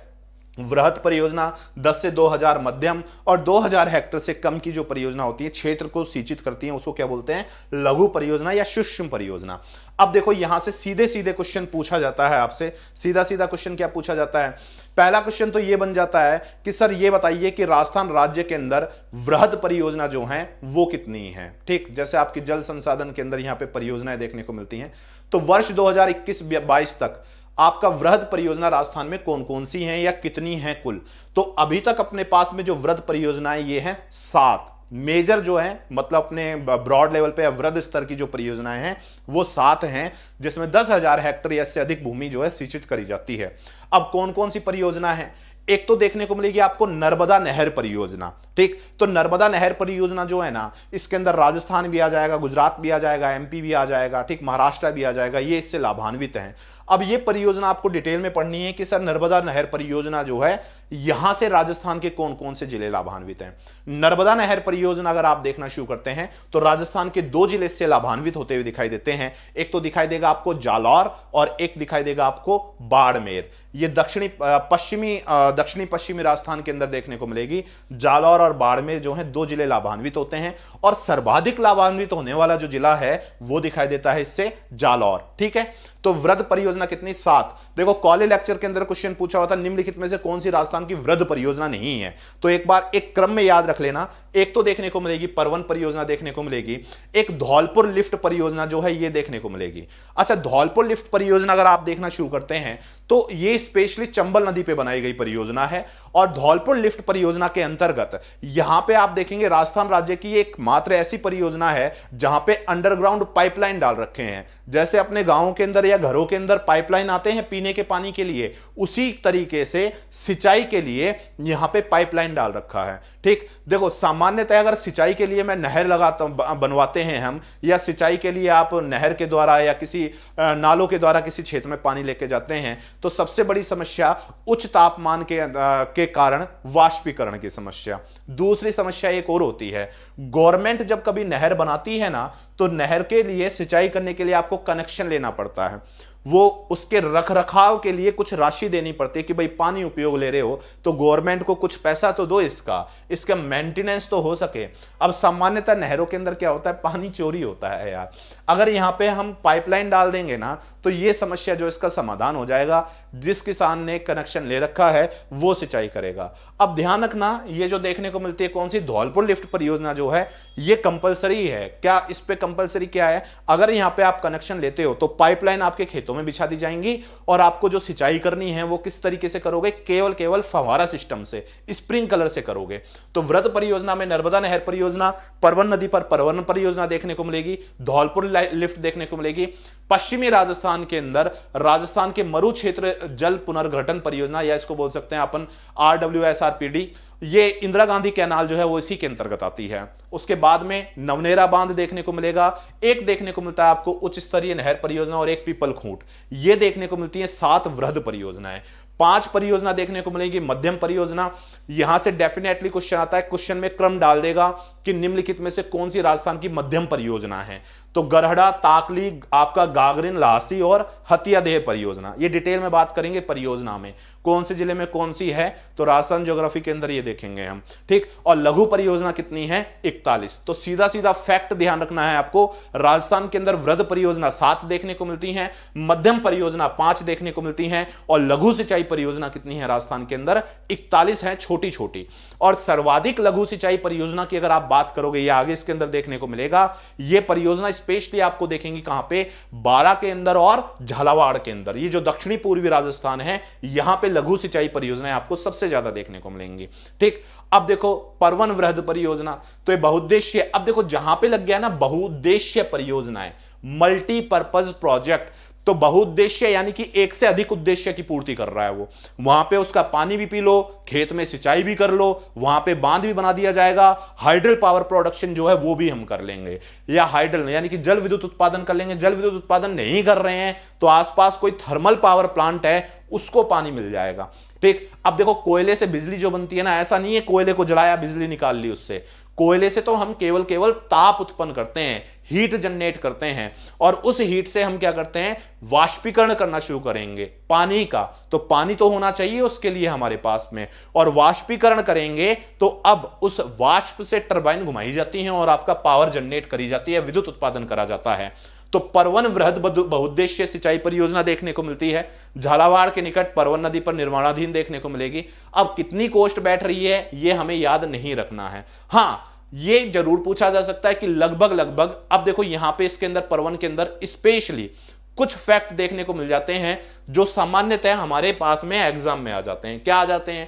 वृहद परियोजना, 10 से 2,000 मध्यम, और 2,000 हेक्टेयर से कम की जो परियोजना होती है क्षेत्र को सिंचित करती है उसको क्या बोलते हैं, लघु परियोजना या सूक्ष्म परियोजना। अब देखो यहां से सीधे सीधे क्वेश्चन पूछा जाता है आपसे, सीधा सीधा क्वेश्चन क्या पूछा जाता है। पहला क्वेश्चन तो ये बन जाता है कि सर ये बताइए कि राजस्थान राज्य के अंदर वृहद परियोजना जो है वो कितनी है। ठीक, जैसे आपकी जल संसाधन के अंदर यहां पे परियोजनाएं देखने को मिलती हैं, तो वर्ष 2021-22 तक आपका वृहद परियोजना राजस्थान में कौन कौन सी हैं या कितनी हैं कुल। तो अभी तक अपने पास में जो वृहद परियोजनाएं ये हैं 7 मेजर जो है, मतलब अपने ब्रॉड लेवल पे या वृहद स्तर की जो परियोजनाएं हैं वो 7 हैं, जिसमें 10,000 हेक्टेयर या इससे अधिक भूमि जो है सिंचित करी जाती है। अब कौन कौन सी परियोजना है, एक तो देखने को मिलेगी आपको नर्मदा नहर परियोजना। ठीक, तो नर्मदा नहर परियोजना जो है ना, इसके अंदर राजस्थान भी आ जाएगा, गुजरात भी आ जाएगा, MP भी आ जाएगा, ठीक, महाराष्ट्र भी आ जाएगा, ये इससे लाभान्वित हैं। अब ये परियोजना आपको डिटेल में पढ़नी है कि सर नर्मदा नहर परियोजना जो है यहां से राजस्थान के कौन कौन से जिले लाभान्वित हैं। नर्मदा नहर परियोजना अगर आप देखना शुरू करते हैं तो राजस्थान के 2 जिले से लाभान्वित होते हुए दिखाई देते हैं। एक तो दिखाई देगा आपको जालौर और एक दिखाई देगा आपको बाड़मेर। ये दक्षिणी पश्चिमी राजस्थान के अंदर देखने को मिलेगी। जालौर और बाड़मेर जो है 2 जिले लाभान्वित होते हैं और सर्वाधिक लाभान्वित होने वाला जो जिला है वो दिखाई देता है इससे जालौर। ठीक है, तो वृहद परियोजना कितनी? 7। देखो कॉलेज लेक्चर के अंदर क्वेश्चन पूछा हुआ था निम्नलिखित में से कौन सी राजस्थान की वृहद परियोजना नहीं है, तो एक बार एक क्रम में याद रख लेना। एक तो देखने को मिलेगी परवन परियोजना देखने को मिलेगी, एक धौलपुर लिफ्ट परियोजना जो है ये देखने को मिलेगी। अच्छा, धौलपुर लिफ्ट परियोजना अगर आप देखना शुरू करते हैं तो ये स्पेशली चंबल नदी पे बनाई गई परियोजना है और धौलपुर लिफ्ट परियोजना के अंतर्गत यहां पे आप देखेंगे राजस्थान राज्य की एकमात्र ऐसी परियोजना है जहां पे अंडरग्राउंड पाइपलाइन डाल रखे हैं। जैसे अपने गांवों के अंदर या घरों के अंदर पाइपलाइन आते हैं पीने के पानी के लिए, उसी तरीके से सिंचाई के लिए यहां पे पाइपलाइन डाल रखा है। ठीक, देखो सामान्यतः अगर सिंचाई के लिए मैं नहर बनवाते हैं हम, या सिंचाई के लिए आप नहर के द्वारा या किसी नालों के द्वारा किसी क्षेत्र में पानी लेके जाते हैं तो सबसे बड़ी समस्या उच्च तापमान के कारण वाष्पीकरण की समस्या। दूसरी समस्या एक और होती है, गवर्नमेंट जब कभी नहर बनाती है ना तो नहर के लिए सिंचाई करने के लिए आपको कनेक्शन लेना पड़ता है, वो उसके रखरखाव के लिए कुछ राशि देनी पड़ती है कि भाई पानी उपयोग ले रहे हो तो गवर्नमेंट को कुछ पैसा तो दो, इसका मेंटेनेंस तो हो सके। अब सामान्यतः नहरों के अंदर क्या होता है, पानी चोरी होता है यार। अगर यहां पे हम पाइपलाइन डाल देंगे ना तो ये समस्या जो इसका समाधान हो जाएगा। जिस किसान ने कनेक्शन ले रखा है वो सिंचाई करेगा। अब ध्यान रखना, ये जो देखने को मिलती है कौन सी, धौलपुर लिफ्ट परियोजना जो है ये कंपलसरी है। क्या इस पे कंपलसरी क्या है, अगर यहां पे आप कनेक्शन लेते हो तो पाइपलाइन आपके खेतों में बिछा दी जाएंगी और आपको जो सिंचाई करनी है वो किस तरीके से करोगे, केवल फव्वारा सिस्टम से, स्प्रिंकलर से करोगे। तो वृहद परियोजना में नर्मदा नहर परियोजना, परवन नदी पर परवन परियोजना देखने को मिलेगी, धौलपुर लिफ्ट देखने को मिलेगी। पश्चिमी राजस्थान के अंदर राजस्थान के मरु क्षेत्र जल पुनर्गठन परियोजना, या इसको बोल सकते हैं अपन RWSRPD, ये इंदिरा गांधी कैनाल जो है वो इसी के अंतर्गत आती है। उसके बाद में नवनेरा बांध देखने को मिलेगा, एक देखने को मिलता है आपको उच्च स्तरीय नहर परियोजना और एक पीपल खूंट, ये देखने को मिलती है 7 वृहद परियोजनाएं। 5 परियोजना देखने को मिलेगी मध्यम परियोजना। यहां से डेफिनेटली क्वेश्चन आता है, क्वेश्चन में क्रम डाल देगा कि निम्नलिखित में से कौन सी राजस्थान की मध्यम परियोजना है, तो गरहड़ा, ताकली, आपका गागरिन, लहासी और हथियादेह परियोजना। ये डिटेल में बात करेंगे परियोजना में कौन से जिले में कौन सी है, तो राजस्थान ज्योग्राफी के अंदर ये देखेंगे हम। ठीक, और लघु परियोजना कितनी है, 41। तो सीधा सीधा फैक्ट ध्यान रखना है आपको, राजस्थान के अंदर वृहद परियोजना 7 देखने को मिलती है, मध्यम परियोजना 5 देखने को मिलती है और लघु सिंचाई परियोजना कितनी है राजस्थान के अंदर, 41 है, छोटी छोटी। और सर्वाधिक लघु सिंचाई परियोजना की अगर आप बात करोगे, ये आगे इसके अंदर देखने को मिलेगा, ये परियोजना स्पेशली आपको देखेंगे कहां पे, बारा के अंदर और झालावाड़ के अंदर। ये जो दक्षिणी पूर्वी राजस्थान है यहां पे लघु सिंचाई परियोजनाएं आपको सबसे ज्यादा देखने को मिलेंगी। ठीक, अब देखो परवन वृहद परियोजना, तो ये बहुउद्देश्य, अब देखो जहां पे लग गया ना बहुउद्देश्य परियोजनाएं, मल्टीपर्पज प्रोजेक्ट, तो बहुउद्देश्य यानी कि एक से अधिक उद्देश्य की पूर्ति कर रहा है वो। वहां पे उसका पानी भी पी लो, खेत में सिंचाई भी कर लो, वहां पे बांध भी बना दिया जाएगा, हाइडल पावर प्रोडक्शन जो है वो भी हम कर लेंगे, या हाइडल यानी कि जल विद्युत उत्पादन कर लेंगे। जल विद्युत उत्पादन नहीं कर रहे हैं तो आसपास कोई थर्मल पावर प्लांट है उसको पानी मिल जाएगा। ठीक, अब देखो कोयले से बिजली जो बनती है ना, ऐसा नहीं है कोयले को जलाया बिजली निकाल ली उससे, कोयले से तो हम केवल ताप उत्पन्न करते हैं, हीट जनरेट करते हैं, और उस हीट से हम क्या करते हैं, वाष्पीकरण करना शुरू करेंगे पानी का। तो पानी तो होना चाहिए उसके लिए हमारे पास में, और वाष्पीकरण करेंगे तो अब उस वाष्प से टरबाइन घुमाई जाती हैं और आपका पावर जनरेट करी जाती है, विद्युत उत्पादन करा जाता है। तो परवन वृहद बहुउद्देश्य सिंचाई परियोजना देखने को मिलती है, झालावाड़ के निकट परवन नदी पर निर्माणाधीन देखने को मिलेगी। अब कितनी कॉस्ट बैठ रही है ये हमें याद नहीं रखना है, हां ये जरूर पूछा जा सकता है कि लगभग, अब देखो यहां पे इसके अंदर परवन के अंदर स्पेशली कुछ फैक्ट देखने को मिल जाते हैं जो सामान्यतः हमारे पास में एग्जाम में आ जाते हैं। क्या आ जाते हैं,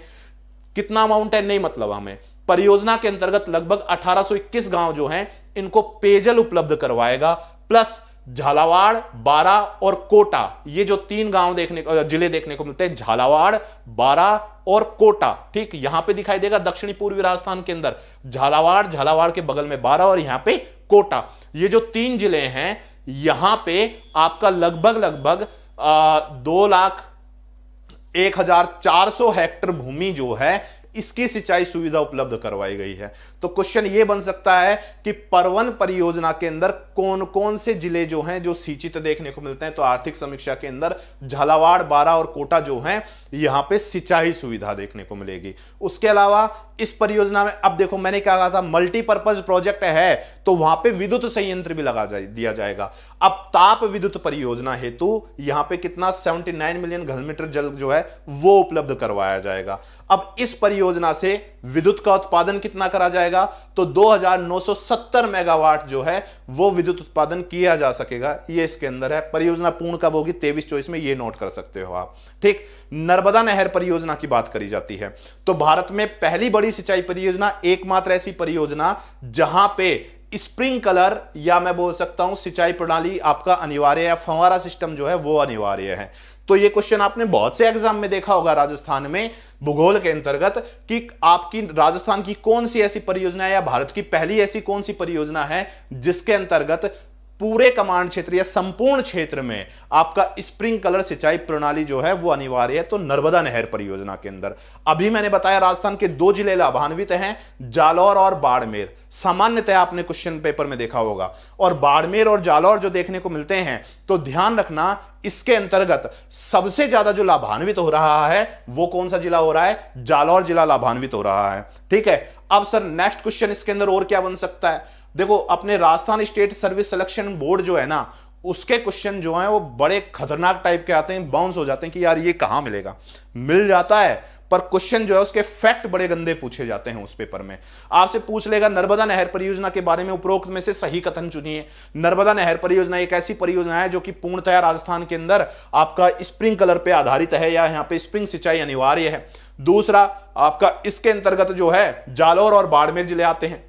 कितना अमाउंट है नहीं मतलब, हमें परियोजना के अंतर्गत लगभग 1821 गांव जो हैं इनको पेयजल उपलब्ध करवाएगा, प्लस झालावाड़, बारा और कोटा, ये जो 3 गांव जिले देखने को मिलते हैं, झालावाड़, बारा और कोटा। ठीक, यहां पे दिखाई देगा दक्षिणी पूर्वी राजस्थान के अंदर झालावाड़ के बगल में बारा और यहां पे कोटा, ये जो 3 जिले हैं यहां पे आपका लगभग 2,01,400 हेक्टेयर भूमि जो है इसकी सिंचाई सुविधा उपलब्ध करवाई गई है। तो क्वेश्चन यह बन सकता है कि परवन परियोजना के अंदर कौन कौन से जिले जो हैं जो सिंचित देखने को मिलते हैं। तो आर्थिक समीक्षा के अंदर झालावाड़, बारां और कोटा जो हैं यहां पे सिंचाई सुविधा देखने को मिलेगी। उसके अलावा इस परियोजना में अब देखो मैंने क्या कहा था, मल्टीपर्पज प्रोजेक्ट है तो वहां पे विद्युत संयंत्र भी दिया जाएगा। अब ताप विद्युत परियोजना हेतु यहां पे कितना 79 मिलियन घनमीटर जल जो है वो उपलब्ध करवाया जाएगा। अब इस परियोजना से विद्युत का उत्पादन कितना करा जाएगा, तो 2970 मेगावाट जो है वो विद्युत उत्पादन किया जा सकेगा। ये इसके अंदर है। परियोजना पूर्ण कब होगी, 23-24 में, ये नोट कर सकते हो आप। ठीक, नर्मदा नहर परियोजना की बात करी जाती है तो भारत में पहली बड़ी सिंचाई परियोजना, एकमात्र ऐसी परियोजना जहां पे स्प्रिंकलर या मैं बोल सकता हूं सिंचाई प्रणाली आपका अनिवार्य है, फव्वारा सिस्टम जो है वो अनिवार्य है। तो ये क्वेश्चन आपने बहुत से एग्जाम में देखा होगा राजस्थान में भूगोल के अंतर्गत कि आपकी राजस्थान की कौन सी ऐसी परियोजना है या भारत की पहली ऐसी कौन सी परियोजना है जिसके अंतर्गत पूरे कमांड क्षेत्र या संपूर्ण क्षेत्र में आपका स्प्रिंकलर सिंचाई प्रणाली जो है वो अनिवार्य है। तो नर्मदा नहर परियोजना के अंदर अभी मैंने बताया राजस्थान के 2 जिले लाभान्वित हैं, जालौर और बाड़मेर। सामान्यतः आपने क्वेश्चन पेपर में देखा होगा, और बाड़मेर और जालौर जो देखने को मिलते हैं तो ध्यान रखना इसके अंतर्गत सबसे ज्यादा जो लाभान्वित हो रहा है वो कौन सा जिला हो रहा है, जालौर जिला लाभान्वित हो रहा है। ठीक है, अब सर नेक्स्ट क्वेश्चन इसके अंदर और क्या बन सकता है। देखो अपने Rajasthan state service selection board जो है ना उसके क्वेश्चन जो हैं वो बड़े खतरनाक टाइप के आते हैं, बाउंस हो जाते हैं कि यार ये कहां मिलेगा, मिल जाता है पर क्वेश्चन जो है उसके फैक्ट बड़े गंदे पूछे जाते हैं उस पेपर में। आपसे पूछ लेगा नर्मदा नहर परियोजना के बारे में उपरोक्त में से सही कथन चुनिए। नर्मदा नहर परियोजना एक ऐसी परियोजना है जो कि पूर्णतया राजस्थान के अंदर आपका स्प्रिंकलर पे आधारित है या यहां पे स्प्रिंग सिंचाई अनिवार्य है। दूसरा आपका इसके अंतर्गत जो है जालौर और बाड़मेर जिले आते हैं।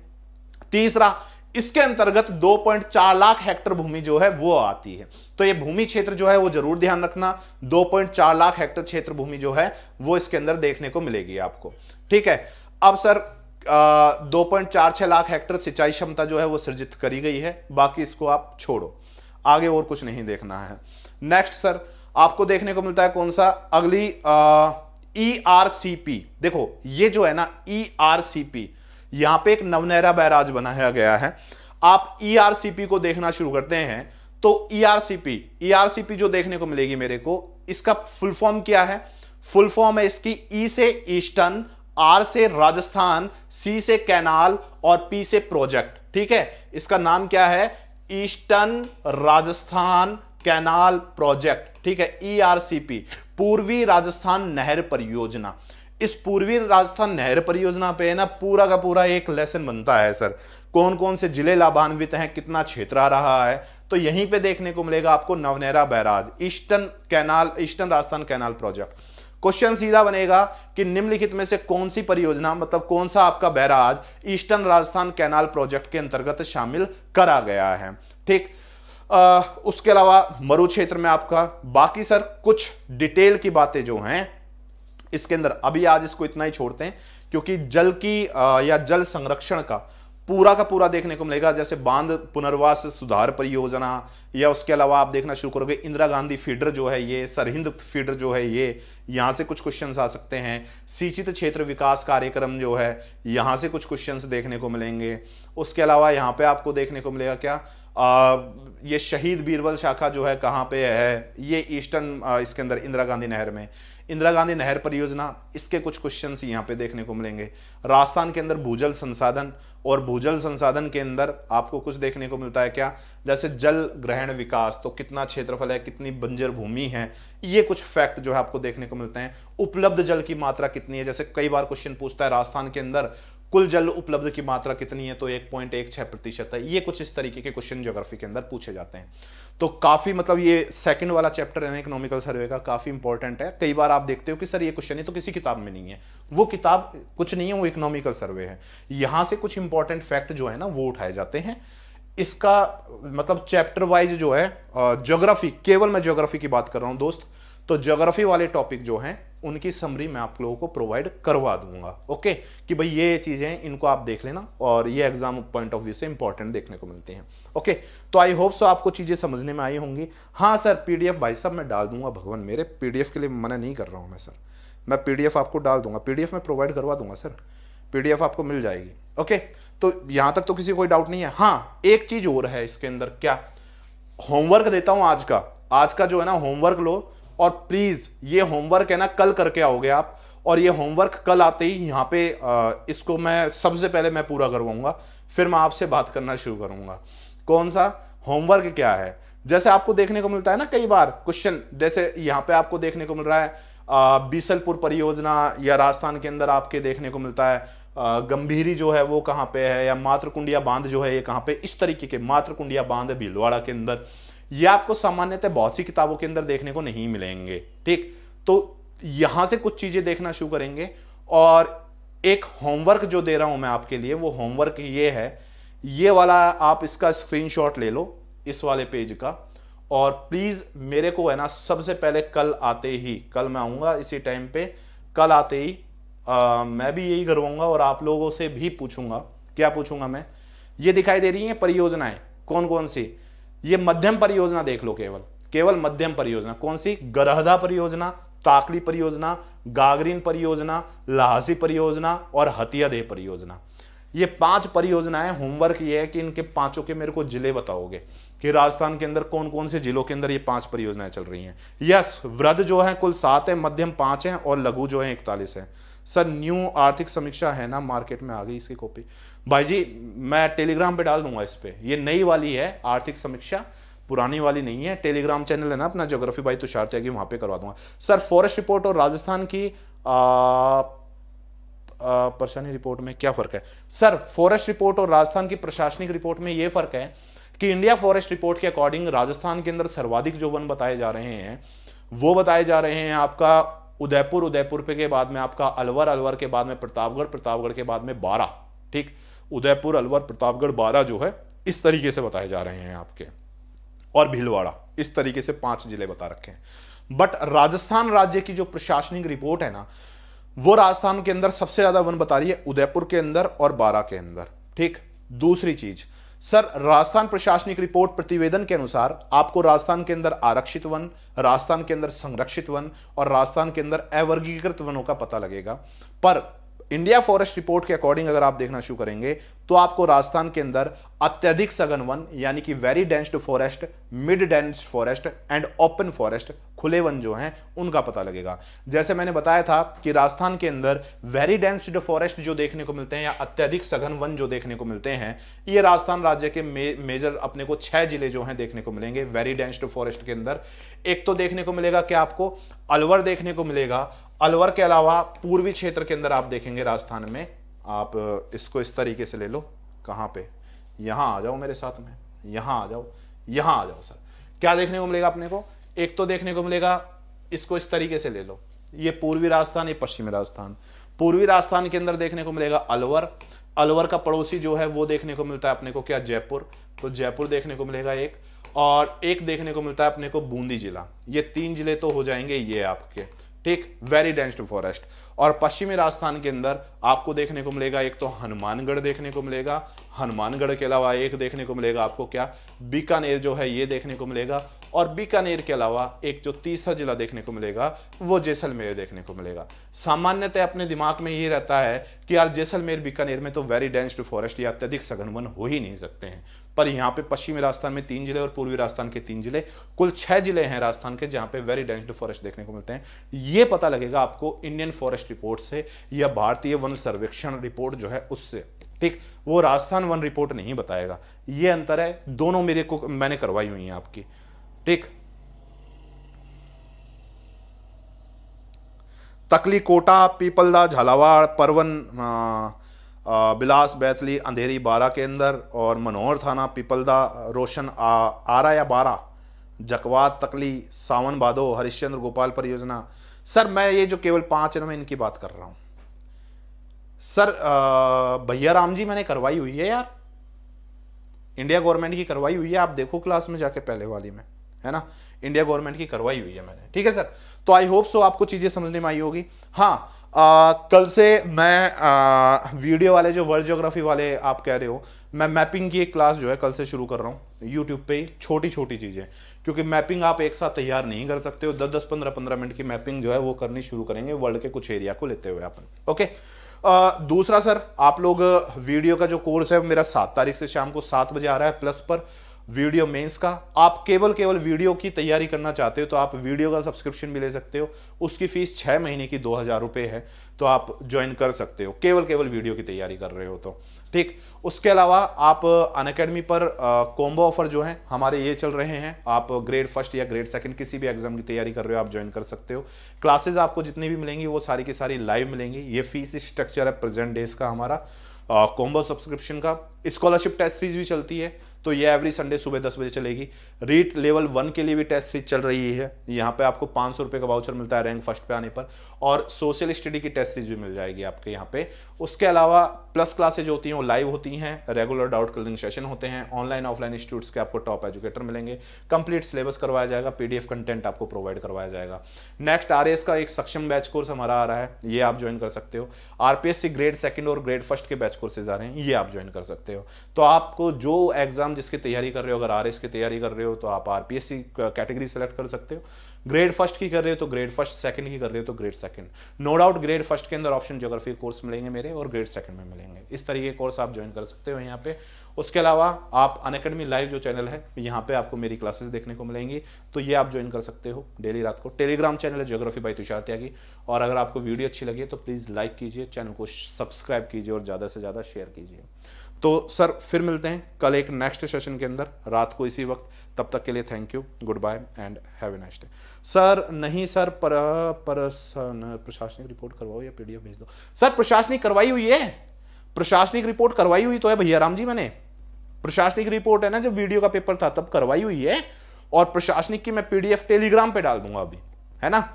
तीसरा इसके अंतर्गत 2.4 लाख हेक्टेयर भूमि जो है वो आती है। तो ये भूमि क्षेत्र जो है वो जरूर ध्यान रखना, 2.4 लाख हेक्टेयर क्षेत्र भूमि जो है वो इसके अंदर देखने को मिलेगी आपको। ठीक है, अब सर 2.46 लाख हेक्टेयर सिंचाई क्षमता जो है वो सृजित करी गई है, बाकी इसको आप छोड़ो, आगे और कुछ नहीं देखना है। नेक्स्ट सर आपको देखने को मिलता है कौन सा, अगली ERCP। देखो ये जो है ना ERCP, यहां पे एक नवनहरा बैराज बनाया गया है। आप ERCP को देखना शुरू करते हैं तो ERCP जो देखने को मिलेगी मेरे को, इसका फुल फॉर्म क्या है, फुल फॉर्म है इसकी E से ईस्टर्न, R से राजस्थान, C से कैनाल और P से प्रोजेक्ट। ठीक है, इसका नाम क्या है, ईस्टर्न राजस्थान कैनाल प्रोजेक्ट। ठीक है, ERCP पूर्वी राजस्थान नहर परियोजना। इस पूर्वी राजस्थान नहर परियोजना पे है ना पूरा का पूरा एक लेसन बनता है सर, कौन कौन से जिले लाभान्वित हैं, कितना क्षेत्र आ रहा है। तो यहीं पे देखने को मिलेगा आपको Navnahra barrage, eastern Rajasthan canal project. Question सीधा बनेगा कि निम्नलिखित में से कौन सी परियोजना, मतलब कौन सा आपका barrage eastern Rajasthan canal project के अंतर्गत शामिल करा गया है। ठीक, उसके अलावा मरु क्षेत्र में आपका बाकी सर कुछ डिटेल की बातें जो हैं इसके अंदर, अभी आज इसको इतना ही छोड़ते हैं क्योंकि जल की या जल संरक्षण का पूरा देखने को मिलेगा। जैसे बांध पुनर्वास सुधार परियोजना, या उसके अलावा आप देखना शुरू करोगे इंदिरा गांधी फीडर जो है ये, सरहिंद फीडर जो है ये, यहां से कुछ क्वेश्चंस आ सकते हैं। सिंचित क्षेत्र विकास कार्यक्रम जो है यहां से कुछ क्वेश्चंस देखने को मिलेंगे। उसके अलावा यहां पे आपको देखने को मिलेगा क्या, ये शहीद बीरबल शाखा जो है कहां पे है, ये ईस्टर्न इसके अंदर इंदिरा गांधी नहर में, इंदिरा गांधी नहर परियोजना, इसके कुछ क्वेश्चंस यहां पे देखने को मिलेंगे। राजस्थान के अंदर भूजल संसाधन, और भूजल संसाधन के अंदर आपको कुछ देखने को मिलता है क्या, जैसे जल ग्रहण विकास, तो कितना क्षेत्रफल है, कितनी बंजर भूमि है, ये कुछ फैक्ट जो है आपको देखने को मिलते हैं। उपलब्ध जल की मात्रा कितनी है, जैसे कई बार क्वेश्चन पूछता है राजस्थान के अंदर कुल जल उपलब्ध की मात्रा कितनी है, तो 1.16% है। ये कुछ इस तरीके के क्वेश्चन ज्योग्राफी के अंदर पूछे जाते हैं। तो काफी मतलब ये सेकंड वाला चैप्टर है इकोनॉमिकल सर्वे का, काफी इंपॉर्टेंट है। कई बार आप देखते हो कि सर ये क्वेश्चन है तो किसी किताब में नहीं है, वो किताब कुछ नहीं है, वो इकोनॉमिकल सर्वे है। यहां से कुछ इंपॉर्टेंट फैक्ट जो है ना वो उठाए जाते हैं। इसका मतलब चैप्टर वाइज जो है ज्योग्राफी, केवल मैं ज्योग्राफी की बात कर रहा हूं दोस्त, तो ज्योग्राफी वाले टॉपिक जो हैं उनकी समरी मैं आप लोगों को प्रोवाइड करवा दूंगा। ओके, कि भाई ये चीजें हैं, इनको आप देख लेना और ये एग्जाम पॉइंट ऑफ व्यू से इंपॉर्टेंट देखने को मिलती हैं। ओके, तो आई होप सो आपको चीजें समझने में आई होंगी। हाँ सर, पीडीएफ भाई साहब मैं डाल दूंगा, भगवान मेरे पीडीएफ के लिए मना नहीं कर रहा हूं मैं सर, मैं पीडीएफ आपको डाल दूंगा, पीडीएफ में प्रोवाइड करवा दूंगा सर, पीडीएफ आपको मिल जाएगी। ओके, तो यहां तक तो किसी कोई डाउट नहीं है। हाँ, एक चीज और है इसके अंदर, क्या होमवर्क देता हूं आज का जो है ना होमवर्क लो, और प्लीज ये होमवर्क है ना कल करके आओगे आप, और ये होमवर्क कल आते ही यहाँ पे इसको मैं सबसे पहले मैं पूरा करवाऊंगा, फिर मैं आपसे बात करना शुरू करूंगा। कौन सा होमवर्क क्या है? जैसे आपको देखने को मिलता है ना कई बार क्वेश्चन, जैसे यहाँ पे आपको देखने को मिल रहा है बीसलपुर परियोजना, या राजस्थान के अंदर आपके देखने को मिलता है गंभीरी जो है वो कहाँ पे है, या मातृकुंडिया बांध जो है ये कहाँ पे, इस तरीके के मातृकुंडिया बांध है भीलवाड़ा के अंदर। ये आपको सामान्यतः बहुत सी किताबों के अंदर देखने को नहीं मिलेंगे। ठीक, तो यहां से कुछ चीजें देखना शुरू करेंगे, और एक होमवर्क जो दे रहा हूं मैं आपके लिए, वो होमवर्क ये है, ये वाला आप इसका स्क्रीनशॉट ले लो इस वाले पेज का, और प्लीज मेरे को है ना सबसे पहले कल आते ही, कल मैं आऊंगा इसी टाइम पे, कल आते ही मैं भी यही करवाऊंगा और आप लोगों से भी पूछूंगा। क्या पूछूंगा मैं? ये दिखाई दे रही है परियोजनाएं कौन कौन सी, ये मध्यम परियोजना देख लो, केवल मध्यम परियोजना। कौन सी? गरहदा परियोजना, ताकली परियोजना, गागरीन परियोजना, लहासी परियोजना और हथियादेह परियोजना। ये 5 परियोजनाएं। होमवर्क ये है कि इनके पांचों के मेरे को जिले बताओगे कि राजस्थान के अंदर कौन कौन से जिलों के अंदर ये 5 परियोजनाएं चल रही हैं। यस, वृद्ध जो है कुल 7 है, मध्यम 5 है और लघु जो है 41 है। सर न्यू आर्थिक समीक्षा है ना, मार्केट में आ गई इसकी कॉपी? भाई जी मैं टेलीग्राम पे डाल दूंगा इस पे, ये नई वाली है आर्थिक समीक्षा, पुरानी वाली नहीं है। टेलीग्राम चैनल है ना अपना ज्योग्राफी बाई तुषार त्यागी, वहां पे करवा दूंगा। सर फॉरेस्ट रिपोर्ट और राजस्थान की परेशानी रिपोर्ट में क्या फर्क है? सर फॉरेस्ट रिपोर्ट और राजस्थान की प्रशासनिक रिपोर्ट में यह फर्क है कि इंडिया फॉरेस्ट रिपोर्ट के अकॉर्डिंग राजस्थान के अंदर सर्वाधिक जो वन बताए जा रहे हैं वो बताए जा रहे हैं आपका उदयपुर, उदयपुर पे के बाद में आपका अलवर, अलवर के बाद में प्रतापगढ़, प्रतापगढ़ के बाद में बारा। ठीक, उदयपुर, अलवर, प्रतापगढ़, बारा जो है इस तरीके से बताए जा रहे हैं आपके, और भीलवाड़ा, इस तरीके से 5 जिले बता रखे हैं। बट राजस्थान राज्य की जो प्रशासनिक रिपोर्ट है ना, वो राजस्थान के अंदर सबसे ज्यादा वन बता रही है उदयपुर के अंदर और बारा के अंदर। ठीक, दूसरी चीज सर, राजस्थान प्रशासनिक रिपोर्ट प्रतिवेदन के अनुसार आपको राजस्थान के अंदर आरक्षित वन, राजस्थान के अंदर संरक्षित वन और राजस्थान के अंदर अवर्गीकृत वनों का पता लगेगा। पर इंडिया फॉरेस्ट रिपोर्ट के अकॉर्डिंग अगर आप देखना शुरू करेंगे तो आपको राजस्थान के अंदर अत्यधिक सघन वन यानी कि very densed forest, mid densed forest and open forest, खुले वन जो हैं उनका पता लगेगा। जैसे मैंने बताया था कि राजस्थान के अंदर वेरी डेंस्ड फॉरेस्ट जो देखने को मिलते हैं या अत्यधिक सघन वन जो देखने को मिलते हैं, ये राजस्थान राज्य के मेजर अपने को 6 जिले जो हैं देखने को मिलेंगे वेरी डेंस्ड फॉरेस्ट के अंदर। एक तो देखने को मिलेगा कि आपको अलवर देखने को मिलेगा, अलवर के अलावा पूर्वी क्षेत्र के अंदर आप देखेंगे राजस्थान में, आप इसको इस तरीके से ले लो, कहां पे, यहां आ जाओ मेरे साथ में, यहां आ जाओ, यहां आ जाओ सर। क्या देखने को मिलेगा अपने को? एक तो देखने को मिलेगा, इसको इस तरीके से ले लो, ये पूर्वी राजस्थान, ये पश्चिमी राजस्थान। पूर्वी राजस्थान के अंदर देखने को मिलेगा अलवर, अलवर का पड़ोसी जो है वो देखने को मिलता है अपने को क्या, जयपुर, तो जयपुर देखने को मिलेगा एक, और एक देखने को मिलता है अपने को बूंदी जिला। ये 3 जिले तो हो जाएंगे ये आपके, ठीक, वेरी डेंस्ड फॉरेस्ट। और पश्चिमी राजस्थान के अंदर आपको देखने को मिलेगा एक तो हनुमानगढ़ देखने को मिलेगा, हनुमानगढ़ के अलावा एक देखने को मिलेगा आपको क्या, बीकानेर जो है ये देखने को मिलेगा, और बीकानेर के अलावा एक जो तीसरा जिला देखने को मिलेगा वो जैसलमेर देखने को मिलेगा। सामान्यतः अपने दिमाग में ये रहता है कि यार जैसलमेर, बीकानेर में तो वेरी डेंस्ड फॉरेस्ट या अत्यधिक सघन वन हो ही नहीं सकते हैं, पर यहाँ पे पश्चिमी राजस्थान में 3 जिले और पूर्वी राजस्थान के 3 जिले, कुल 6 जिले हैं राजस्थान के जहां पे वेरी डेंस्ड फॉरेस्ट देखने को मिलते हैं। ये पता लगेगा आपको इंडियन फॉरेस्ट रिपोर्ट से या भारतीय वन सर्वेक्षण रिपोर्ट जो है उससे। ठीक, वो राजस्थान वन रिपोर्ट नहीं बताएगा। ये अंतर है, दोनों मेरे को मैंने करवाई हुई है आपकी। ठीक, तकली, कोटा, पीपलदा, झालावाड़, परवन, बिलास, बैतली, अंधेरी, बारा के अंदर, और मनोहर थाना, पीपलदा, रोशन, आरा या बारा, जकवात, तकली, सावन भादो, हरिश्चंद्र गोपाल परियोजना। सर मैं ये जो केवल 5 है मैं इनकी बात कर रहा हूं सर। भैया राम जी मैंने करवाई हुई है यार, इंडिया गवर्नमेंट की करवाई हुई है, आप देखो क्लास में जाके पहले वाली में, है ना, इंडिया गवर्नमेंट की करवाई हुई है मैंने। ठीक है सर, तो आई होप सो आपको चीजें समझने में आई होगी। हाँ, कल से मैं वीडियो वाले जो वर्ल्ड ज्योग्राफी वाले आप कह रहे हो, मैं मैपिंग की एक क्लास जो है कल से शुरू कर रहा हूँ यूट्यूब पे ही, छोटी छोटी चीजें, क्योंकि मैपिंग आप एक साथ तैयार नहीं कर सकते हो। 10-10 15-15 मिनट की मैपिंग जो है वो करनी शुरू करेंगे वर्ल्ड के कुछ एरिया को लेते हुए अपन। ओके, दूसरा सर, आप लोग वीडियो का जो कोर्स है मेरा 7 तारीख से शाम को 7 बजे आ रहा है प्लस पर, वीडियो मेंस का। आप केवल वीडियो की तैयारी करना चाहते हो तो आप वीडियो का सब्सक्रिप्शन भी ले सकते हो, उसकी फीस 6 महीने की 2000 रुपए है, तो आप ज्वाइन कर सकते हो केवल वीडियो की तैयारी कर रहे हो तो। ठीक, उसके अलावा आप अनअकैडमी पर कॉम्बो ऑफर जो है हमारे ये चल रहे हैं, आप ग्रेड फर्स्ट या ग्रेड सेकंड किसी भी एग्जाम की तैयारी कर रहे हो आप ज्वाइन कर सकते हो। क्लासेस आपको जितनी भी मिलेंगी वो सारी की सारी लाइव मिलेंगी। ये फीस स्ट्रक्चर है प्रेजेंट डेज का हमारा कॉम्बो सब्सक्रिप्शन का। स्कॉलरशिप टेस्ट सीरीज भी चलती है, तो ये एवरी संडे सुबह 10 बजे चलेगी। रीट लेवल 1 के लिए भी टेस्ट सीरीज चल रही है, यहाँ पे आपको 500 रुपए का वाउचर मिलता है रैंक फर्स्ट पे आने पर, और सोशल स्टडी की टेस्ट सीरीज भी मिल जाएगी आपके यहाँ पे। उसके अलावा प्लस क्लासेज होती हैं वो लाइव होती हैं, रेगुलर डाउट क्लियरिंग सेशन होते हैं, ऑनलाइन ऑफलाइन इंस्टीट्यूट्स के आपको टॉप एजुकेटर मिलेंगे, कंप्लीट सिलेबस करवाया जाएगा, पीडीएफ कंटेंट आपको प्रोवाइड करवाया जाएगा। नेक्स्ट आरएएस का एक सक्षम बैच कोर्स हमारा आ रहा है, ये आप ज्वाइन कर सकते हो। आरपीएससी ग्रेड सेकंड और ग्रेड फर्स्ट के बैच कोर्सेज आ रहे हैं, ये आप ज्वाइन कर सकते हो। तो आपको जो एग्जाम जिसकी तैयारी कर रहे हो, अगर आरएएस की तैयारी कर रहे हो तो आप आरपीएससी कैटेगरी सेलेक्ट कर सकते हो, ग्रेड फर्स्ट की कर रहे हो तो ग्रेड फर्स्ट, सेकंड की कर रहे हो तो grade second. No doubt grade first के अंदर ऑप्शन ज्योग्राफी कोर्स मिलेंगे मेरे, और ग्रेड सेकंड में मिलेंगे। इस तरीके के कोर्स आप ज्वाइन कर सकते हो यहाँ पे। उसके अलावा आप अनअकैडमी लाइव जो चैनल है यहाँ पे आपको मेरी क्लासेस देखने को मिलेंगी, तो ये आप ज्वाइन कर सकते हो डेली रात को। टेलीग्राम चैनल है ज्योग्राफी बाय तुषार त्यागी, और अगर आपको वीडियो अच्छी लगी तो प्लीज लाइक कीजिए, चैनल को सब्सक्राइब कीजिए और ज्यादा से ज्यादा शेयर कीजिए। तो सर फिर मिलते हैं कल एक नेक्स्ट सेशन के अंदर रात को इसी वक्त। तब तक के लिए thank you, goodbye and have a nice day. Sir नहीं सर, प्रशासनिक रिपोर्ट करवाओ या पीडीएफ भेज दो। सर प्रशासनिक करवाई हुई है, प्रशासनिक रिपोर्ट करवाई हुई तो है भैया राम जी, मैंने प्रशासनिक रिपोर्ट है ना, जब वीडियो का पेपर था तब करवाई हुई है, और प्रशासनिक की मैं पीडीएफ टेलीग्राम पे डाल दूंगा अभी, है ना,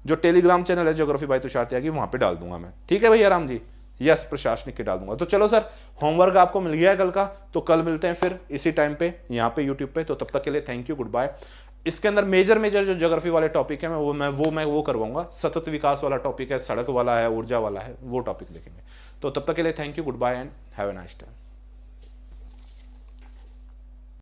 जो टेलीग्राम चैनल है ज्योग्राफी बाय तुषार त्यागी वहां पे डाल दूंगा मैं। ठीक है भैया राम जी, यस प्रशासनिक के डाल दूंगा। तो चलो सर, होमवर्क आपको मिल गया है कल का, तो कल मिलते हैं फिर इसी टाइम पे यहाँ पे यूट्यूब पे। तो तब तक के लिए थैंक यू, गुड बाय। इसके अंदर मेजर जो ज्योग्राफी वाले टॉपिक है मैं वो करवाऊंगा, सतत विकास वाला टॉपिक है, सड़क वाला है, ऊर्जा वाला है, वो टॉपिक देखेंगे। तो तब तक के लिए thank you, goodbye and have a nice day.